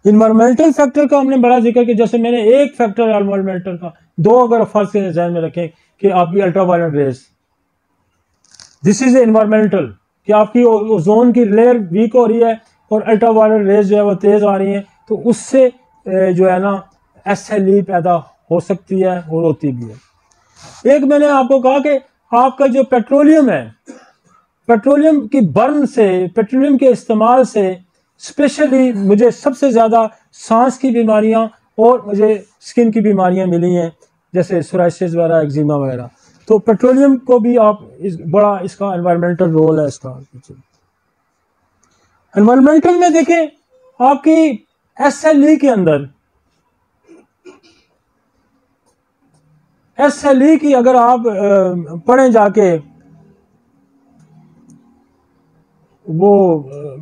इन्वायरमेंटल फैक्टर का हमने बड़ा जिक्र किया। जैसे मैंने एक फैक्टर इन्वायरमेंटल का, दो अगर फर्ज के ध्यान में रखें कि आपकी ultraviolet rays, this is environmental, कि आपकी ओजोन की लेयर वीक हो रही है और अल्ट्रावायलेट रेज जो है वो तेज आ रही है, तो उससे जो है ना SLE पैदा हो सकती है और होती भी है। एक मैंने आपको कहा कि आपका जो पेट्रोलियम है, पेट्रोलियम की बर्न से, पेट्रोलियम के इस्तेमाल से स्पेशली मुझे सबसे ज़्यादा सांस की बीमारियां और मुझे स्किन की बीमारियां मिली हैं, जैसे सोराइसिस वगैरह, एक्जिमा वगैरह। तो पेट्रोलियम को भी आप बड़ा इसका एनवायरमेंटल रोल है इसका। एनवायरमेंटल में देखें आपकी SLE के अंदर, SLE की अगर आप पढ़ें जाके वो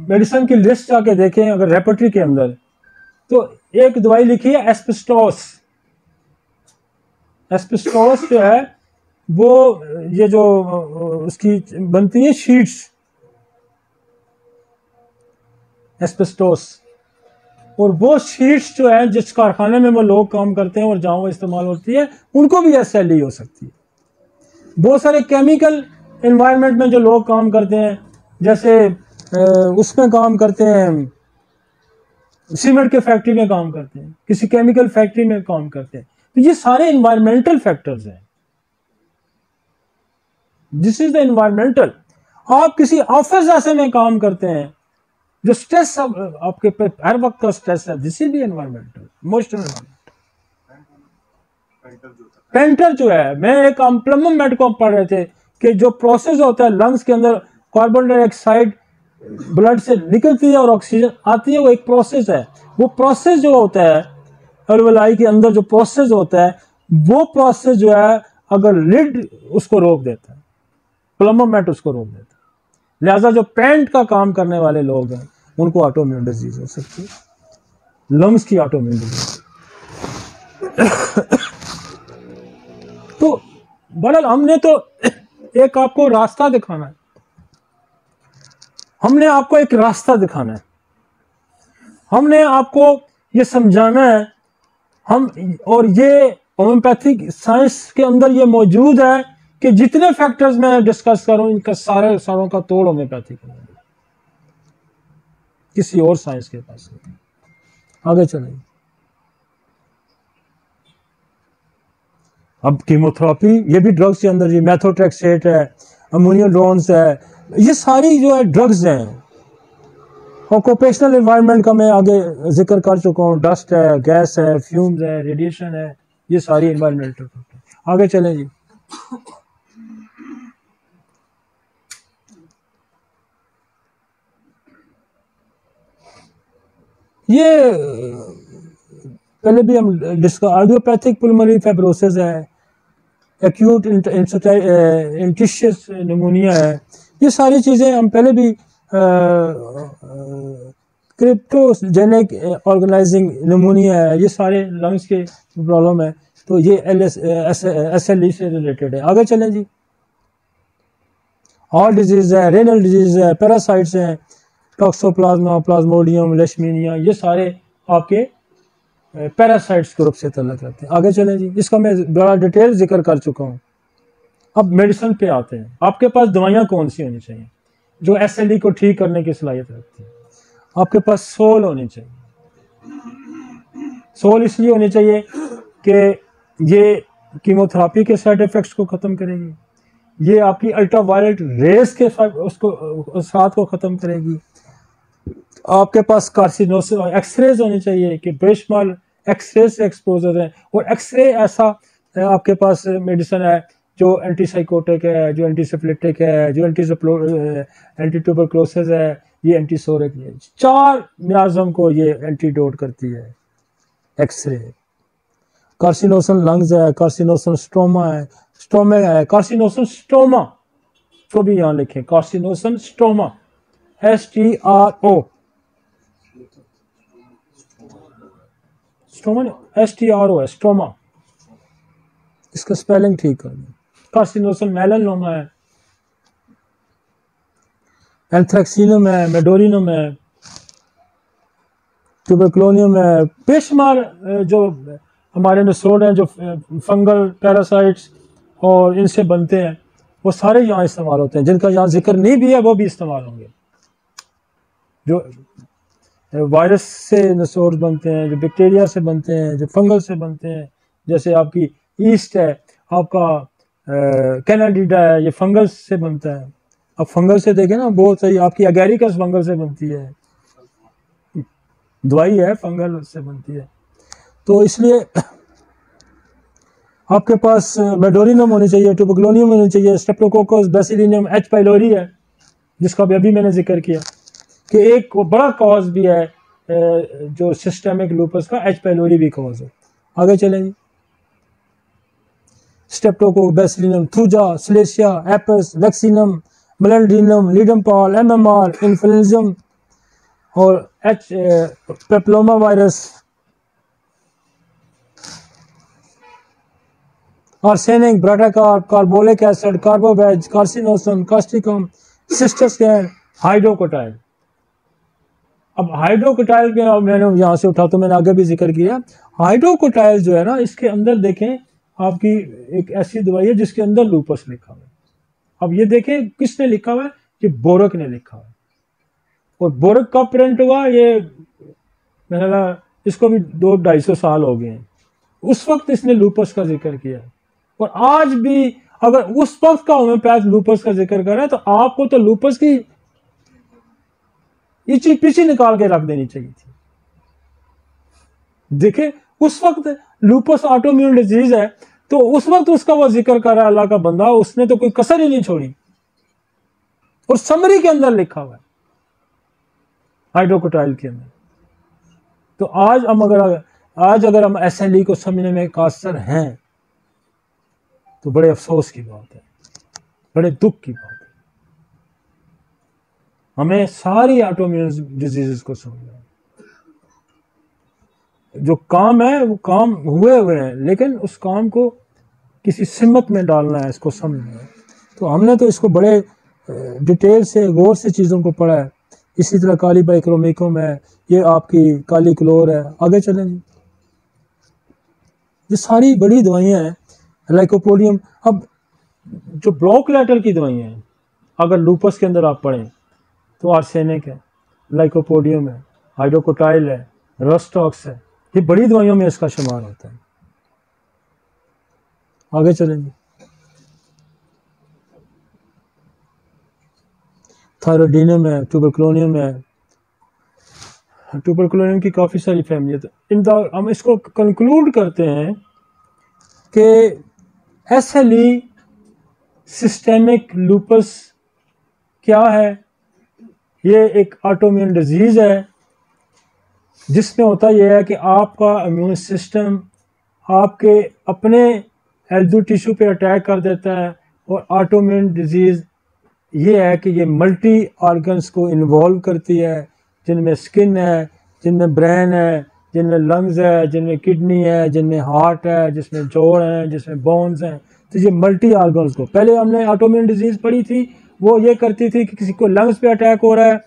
मेडिसिन की लिस्ट जाके देखें अगर रेपर्टरी के अंदर, तो एक दवाई लिखी है एस्बेस्टोस। एस्बेस्टोस जो है वो ये जो उसकी बनती है शीट्स, एस्बेस्टोस, और वो शीट्स जो है जिस कारखाने में वो लोग काम करते हैं और जहां वो इस्तेमाल होती है उनको भी SLE हो सकती है। बहुत सारे केमिकल एनवायरनमेंट में जो लोग काम करते हैं, जैसे उसमें काम करते हैं, सीमेंट के फैक्ट्री में काम करते हैं, किसी केमिकल फैक्ट्री में काम करते हैं, तो ये सारे एनवायरमेंटल फैक्टर्स हैं। This is the environmental. आप किसी ऑफिस ऐसे में काम करते हैं जो स्ट्रेस आपके पे हर वक्त का स्ट्रेस है, this is the environmental, emotional environment. Painter जो है, मैं एक प्लम्बम मेड को पढ़ रहे थे कि जो प्रोसेस होता है लंग्स के अंदर, कार्बन डाइऑक्साइड ब्लड से निकलती है और ऑक्सीजन आती है, वो एक प्रोसेस है। वो प्रोसेस जो होता है अलवलाई के अंदर, जो प्रोसेस होता है, वो प्रोसेस जो है अगर लिड उसको रोक देता है, प्लम्बम मेड उसको रोक देता है। लिहाजा जो पेंट का काम करने वाले लोग हैं उनको ऑटोइम्यून डिजीज हो सकती है, लंग्स की ऑटोइम्यून डिजीज। तो बहरहाल हमने तो एक आपको रास्ता दिखाना है, हमने आपको एक रास्ता दिखाना है, हमने आपको ये समझाना है और ये होम्योपैथिक साइंस के अंदर ये मौजूद है कि जितने फैक्टर्स मैं डिस्कस करूं इनका सारों का तोड़ होम्योपैथिक है, किसी और साइंस के पास नहीं। आगे चलें। अब कीमोथेरेपी, ये भी ड्रग्स के अंदर, ये मेथोट्रेक्सेट है, अमोनियोड्रोन्स है, ये सारी जो है ड्रग्स हैं। ऑक्यूपेशनल एनवायरनमेंट का मैं आगे जिक्र कर चुका हूँ, डस्ट है, गैस है, फ्यूम्स है, रेडिएशन है, ये सारी एनवायरनमेंटल फैक्टर। आगे चलें जी। ये पहले भी हम डिस्कस, आइडियोपैथिक पुल्मोनरी फाइब्रोसिस है, एक्यूट इंटिशियस निमोनिया है, ये सारी चीज़ें हम पहले भी, क्रिप्टोजेनिक ऑर्गेनाइजिंग निमोनिया है, ये सारे लंग्स के प्रॉब्लम है, तो ये SLE से रिलेटेड है। आगे चलें जी। हार्ट डिजीज है, रेनल डिजीज है, पैरासाइट्स हैं, टॉक्सोप्लाज्मा, प्लाज्मोडियम, लेशमीनिया, ये सारे आपके पैरासाइट्स ग्रुप से तल्लुक़ रखते हैं। आगे चलें जी। इसका मैं बड़ा डिटेल जिक्र कर चुका हूँ। अब मेडिसिन पे आते हैं। आपके पास दवाइयाँ कौन सी होनी चाहिए जो SLE को ठीक करने की सलाहियत रखती है? आपके पास सोल होनी चाहिए। सोल इसलिए होनी चाहिए कि ये कीमोथेरेपी के साइड इफेक्ट्स को ख़त्म करेगी, ये आपकी अल्ट्रावायलेट रेस के उसको साथ को ख़त्म करेगी। आपके पास कार्सिनोसिस एक्सरेज होनी चाहिए कि बेशुमार एक्सरे से एक्सपोजर है, और एक्सरे ऐसा आपके पास मेडिसिन है जो एंटीसाइकोटिक है, जो एंटीसिफिलिटिक है, जो एंटी ट्यूबरक्लोसिस है, ये एंटीसोरिक है। 4 मियाज़म को ये एंटीडोट करती है। एक्सरे, कार्सिनोसन लंग्स है, कार्सिनोसन स्टोमा है, स्टोमे है, कार्सिनोसन स्टोमा, तो भी यहाँ लिखें कार्सिनोसन स्टोमा, STRO, स्टोमा STRO है, स्टोमा, इसका स्पेलिंग ठीक कर दें। कार्सिनोसन मेलानोमा है, एंथ्रेक्सिनम है, मेडोरिनम है, ट्यूबरक्लोनियम है, बेशुमार जो हमारे नसोड हैं जो फंगल पैरासाइट्स और इनसे बनते हैं वो सारे यहाँ इस्तेमाल होते हैं। जिनका यहाँ जिक्र नहीं भी है वो भी इस्तेमाल होंगे। जो वायरस से नसोड बनते हैं, जो बैक्टीरिया से बनते हैं, जो फंगल से बनते हैं, जैसे आपकी ईस्ट है, आपका कैनाडीडा है, ये फंगल से बनता है। अब फंगल से देखें ना, बहुत सही, आपकी अगैरिकस फंगल से बनती है, दवाई है फंगल से बनती है। तो इसलिए आपके पास मेडोरिनम होनी चाहिए, ट्यूबरक्लोनियम होनी चाहिए, स्ट्रेप्टोकोकस बैसिलियम, एच पाइलोरी है जिसका भी अभी मैंने जिक्र किया कि एक बड़ा कॉज भी है जो सिस्टेमिक लूपस का, एच पाइलोरी भी कॉज है। आगे चलेंगे, स्ट्रेप्टोकोकस बैसिलियम, थूजा, स्लेशिया, apis, vaccinum, malandrinum, ledum pal, MMR, influenzinum और papilloma virus, arsenic, baryta carb, carbolic acid, carbo veg, carcinosin, causticum, cistus can, hydrocotyle. अब हाइड्रोकोटाइल के मैंने यहाँ से उठा तो मैंने आगे भी जिक्र किया। हाइड्रोकोटाइल जो है ना, इसके अंदर देखें आपकी एक ऐसी दवाई है जिसके अंदर लूपस लिखा हुआ है। अब ये देखें किसने लिखा हुआ है, ये बोरक ने लिखा हुआ है। और बोरक कब प्रिंट हुआ, ये मेरा इसको भी 200-250 साल हो गए हैं। उस वक्त इसने लूपस का जिक्र किया। और आज भी अगर उस वक्त का होम्योपैथ लूपस का जिक्र कर रहा है तो आपको तो लूपस की इची पिची निकाल के रख देनी चाहिए थी। देखे उस वक्त लूपस ऑटोइम्यून डिजीज है तो उस वक्त उसका वो जिक्र कर रहा है अल्लाह का बंदा, उसने तो कोई कसर ही नहीं छोड़ी और समरी के अंदर लिखा हुआ है हाइड्रोकोटाइल के अंदर। तो आज अगर हम SLE को समझने में कासर हैं तो बड़े अफसोस की बात है, बड़े दुख की बात है। हमें सारी ऑटोइम्यून डिजीजेस को समझना है। जो काम है वो काम हुए हैं, लेकिन उस काम को किसी सिमत में डालना है, इसको समझना है। तो हमने तो इसको बड़े डिटेल से गौर से चीज़ों को पढ़ा है। इसी तरह काली बाइक्रोमिकम है, ये आपकी काली क्लोर है। आगे चलें जी, ये सारी बड़ी दवाइयाँ हैं। लाइकोपोडियम, अब जो ब्लॉक लेटर की दवाइयाँ हैं अगर लूपस के अंदर आप पढ़ें तो आर्सेनिक है, लाइकोपोडियम है, हाइड्रोकोटाइल है, रस्टॉक्स है, ये बड़ी दवाइयों में इसका शुमार होता है। आगे चलेंगे, थायरोडिनम है, ट्यूबरक्लोनियम है। ट्यूबरक्लोनियम की काफ़ी सारी फैमिली है। हम इसको कंक्लूड करते हैं कि SLE सिस्टेमिक लूपस क्या है। ये एक ऑटोइम्यून डिजीज है जिसमें होता यह है कि आपका इम्यून सिस्टम आपके अपने हेल्दी टिश्यू पे अटैक कर देता है। और ऑटोइम्यून डिजीज ये है कि ये मल्टी ऑर्गन्स को इन्वॉल्व करती है, जिनमें स्किन है, जिनमें ब्रेन है, जिनमें लंग्स है, जिनमें किडनी है, जिनमें हार्ट है, जिसमें जोड़ हैं, जिसमें बोन्स हैं। तो ये मल्टी ऑर्गन्स को, पहले हमने ऑटोइम्यून डिजीज पढ़ी थी, वो ये करती थी कि किसी को लंग्स पे अटैक हो रहा है,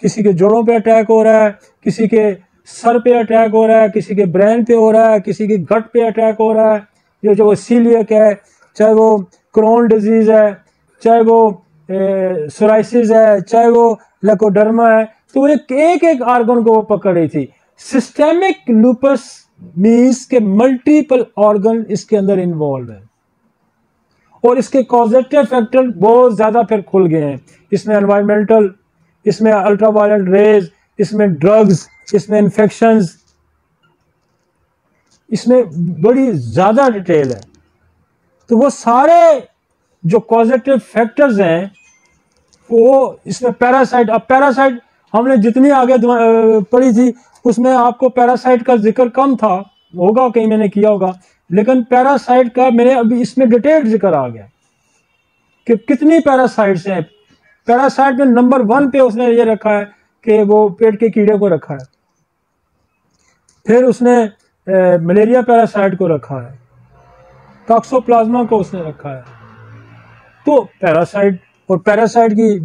किसी के जोड़ों पे अटैक हो रहा है, किसी के सर पे अटैक हो रहा है, किसी के ब्रेन पे हो रहा है, किसी के गट पे अटैक हो रहा है। ये जो सीलियक है, चाहे वो क्रोन डिजीज है, चाहे वो सोराइसिस है, चाहे वो लेकोडर्मा है, तो एक एक ऑर्गन को वो पकड़ रही थी। सिस्टेमिक लूपस मीन्स के मल्टीपल ऑर्गन इसके अंदर इन्वॉल्व है और इसके कॉजेटिव फैक्टर बहुत ज्यादा फिर खुल गए हैं। इसमें एनवायरमेंटल, इसमें अल्ट्रावायलेट रेज, इसमें ड्रग्स, इसमें इन्फेक्शंस, इसमें बड़ी ज्यादा डिटेल है। तो वो सारे जो कॉजेटिव फैक्टर्स हैं वो इसमें पैरासाइट, अब पैरासाइट हमने जितनी आगे पढ़ी थी उसमें आपको पैरासाइट का जिक्र कम था, होगा कहीं मैंने किया होगा, लेकिन पैरासाइट का मेरे अभी इसमें डिटेल्ड जिक्र आ गया कि कितनी पैरासाइट्स हैं। पैरासाइट में नंबर 1 पे उसने ये रखा है कि वो पेट के कीड़े को रखा है, फिर उसने मलेरिया पैरासाइट को रखा है, टॉक्सोप्लाज्मा को उसने रखा है। तो पैरासाइट, और पैरासाइट की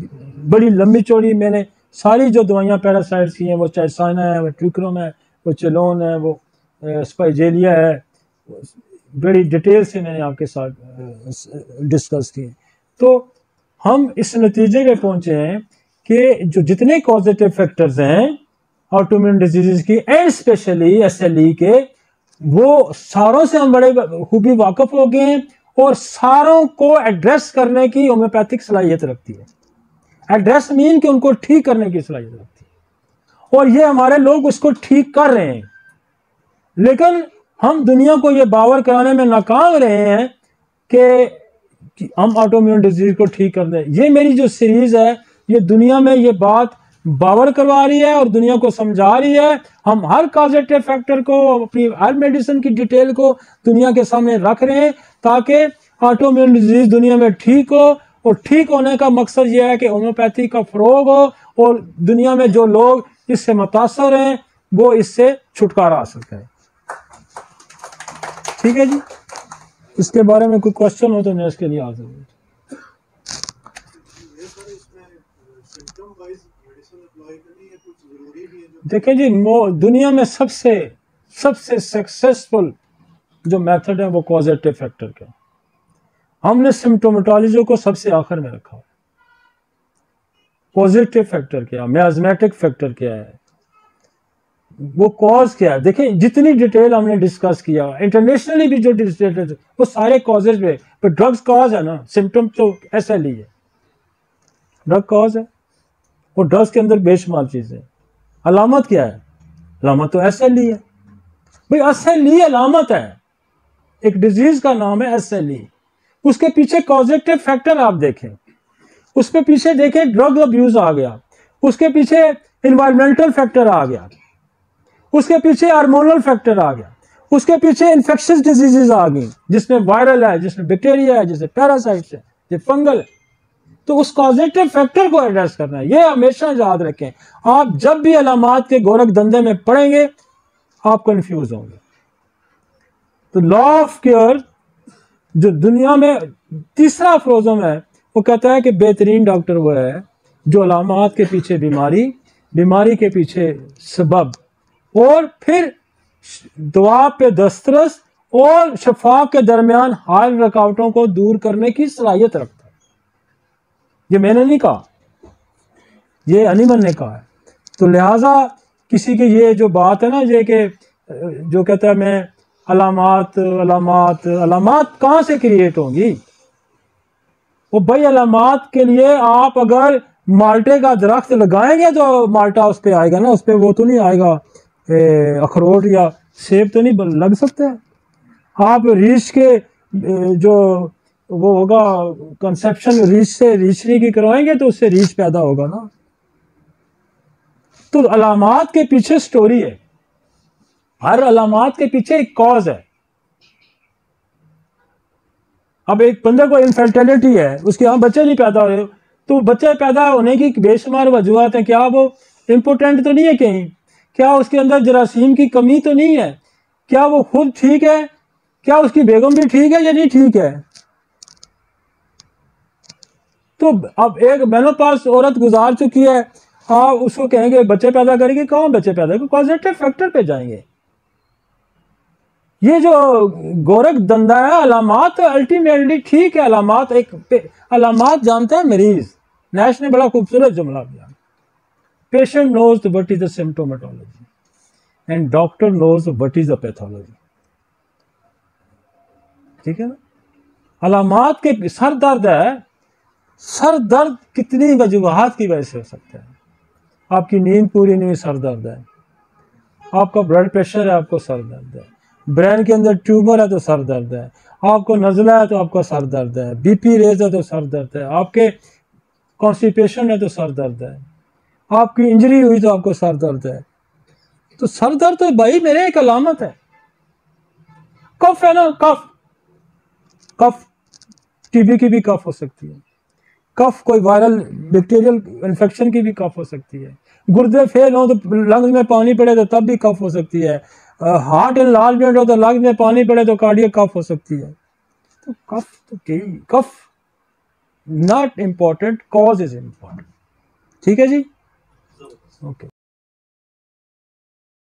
बड़ी लंबी चौड़ी मैंने सारी जो दवाइयाँ पैरासाइट्स की हैं, वो चाइसाना है, वो ट्रिक्रोम है, वो चेलोन है, वो स्पाइजेलिया है, बड़ी डिटेल से मैंने आपके साथ डिस्कस की। तो हम इस नतीजे पे पहुंचे हैं कि जो जितने कॉजेटिव फैक्टर्स हैं ऑटोइम्यून डिजीजेस की एंड स्पेशली SLE के, वो सारों से हम बड़े खूबी वाकिफ हो गए हैं और सारों को एड्रेस करने की होम्योपैथिक सलाहियत रखती है। एड्रेस मीन कि उनको ठीक करने की सलाहियत रखती है, और ये हमारे लोग उसको ठीक कर रहे हैं। लेकिन हम दुनिया को ये बावर कराने में नाकाम रहे हैं कि हम ऑटोइम्यून डिजीज को ठीक कर दें। ये मेरी जो सीरीज है ये दुनिया में ये बात बावर करवा रही है और दुनिया को समझा रही है। हम हर कॉजेटिव फैक्टर को, अपनी हर मेडिसिन की डिटेल को दुनिया के सामने रख रहे हैं ताकि ऑटोइम्यून डिजीज दुनिया में ठीक हो, और ठीक होने का मकसद यह है कि होम्योपैथी का फरोग हो और दुनिया में जो लोग इससे मुतासर हैं वो इससे छुटकारा हासिल करें। ठीक है जी, इसके बारे में कोई क्वेश्चन हो तो मैं इसके लिए हाजिर हूँ। देखिए जी, दुनिया में सबसे सक्सेसफुल जो मेथड है वो कॉजेटिव फैक्टर का। हमने सिम्टोमेटोलॉजी को सबसे आखिर में रखा। पॉजिटिव फैक्टर क्या, मियाज़मेटिक फैक्टर क्या है, वो कॉज क्या है। देखिए जितनी डिटेल हमने डिस्कस किया, इंटरनेशनली भी जो डिटेल वो सारे कॉजेज पे, पर ड्रग्स कॉज है ना, सिम्टम तो SLE है, ड्रग कॉज है, और ड्रग्स के अंदर बेशुमार चीजें। अलामत क्या है, अलामत तो SLE है भाई। SLE अलामत है, एक डिजीज का नाम है SLE। उसके पीछे कॉजेटिव फैक्टर आप देखें, उसके पीछे देखें ड्रग अब्यूज आ गया, उसके पीछे इन्वायरमेंटल फैक्टर आ गया, उसके पीछे हार्मोनल फैक्टर आ गया, उसके पीछे इन्फेक्शियस डिजीजेज आ गई जिसमें वायरल है, जिसमें बैक्टीरिया है, जिसमें पैरासाइट्स है, जिसमें फंगल है। तो उस कॉजेटिव फैक्टर को एड्रेस करना है, ये हमेशा याद रखें। आप जब भी अलामात के गोरख धंधे में पड़ेंगे आप कंफ्यूज होंगे। तो लॉ ऑफ केयर जो दुनिया में तीसरा अफरोजम है, वो कहता है कि बेहतरीन डॉक्टर वो है जो अलामात के पीछे बीमारी, बीमारी के पीछे सबब, और फिर दुआ पे दस्तरस और शफा के दरमियान हाल रुकावटों को दूर करने की सलाहियत रखता है। ये मैंने नहीं कहा, ये अनिमन ने कहा है। तो लिहाजा किसी की ये जो बात है ना, ये कि जो कहता है मैं अलामात अलामात अलामात कहाँ से क्रिएट होंगी? वो भाई अलामात के लिए आप अगर माल्टे का दरख्त लगाएंगे तो माल्टा उस पर आएगा ना, उस पर वो तो नहीं आएगा अखरोट या सेब तो नहीं लग सकते। आप रीछ के जो वो होगा कंसेप्शन रीछ से रीछनी की करवाएंगे तो उससे रीछ पैदा होगा ना। तो अलामात के पीछे स्टोरी है, हर अलामात के पीछे एक कॉज है। अब एक बंदे को इनफर्टिलिटी है, उसके यहाँ बच्चे नहीं पैदा हो रहे, तो बच्चे पैदा होने की बेशुमार वजूहत है। क्या वो इम्पोर्टेंट तो नहीं है कहीं? क्या उसके अंदर जरासीम की कमी तो नहीं है? क्या वो खुद ठीक है? क्या उसकी बेगम भी ठीक है या नहीं ठीक है? तो अब एक मेनोपॉज औरत गुजार चुकी है, आप उसको कहेंगे बच्चे पैदा करेंगे, कहाँ बच्चे पैदा करेंगे? पॉजिटिव फैक्टर पे जाएंगे। ये जो गोरख धंधा है, अलामात अल्टीमेटली ठीक है, अलामात अलामात जानता है मरीज। नैश ने बड़ा खूबसूरत जुमला दिया, patient knows what is the symptomatology and doctor knows what is the pathology. ठीक है ना? अलामात के सर दर्द है, सर दर्द कितनी वजूहात की वजह से हो सकता है। आपकी नींद पूरी नहीं, सर दर्द है। आपका ब्लड प्रेशर है, आपको सर दर्द है। ब्रेन के अंदर ट्यूमर है तो सर दर्द है। आपको नज़ला है तो आपका सर दर्द है। बीपी रेज है तो सर दर्द है। आपके कॉन्स्टिपेशन है तो सर दर्द है। आपकी इंजरी हुई तो आपको सर दर्द है, तो सर दर्द तो भाई मेरे एक अलामत है। कफ है ना, कफ, कफ टीबी की भी कफ हो सकती है, कफ कोई वायरल बैक्टीरियल इन्फेक्शन की भी कफ हो सकती है, गुर्दे फेल हो तो लंग्स में पानी पड़े तो तब भी कफ हो सकती है, हार्ट एनलार्जमेंट हो तो लंग्स में पानी पड़े तो कार्डियक कफ हो सकती है। तो cough not important, cause is important. ठीक है जी, ओके।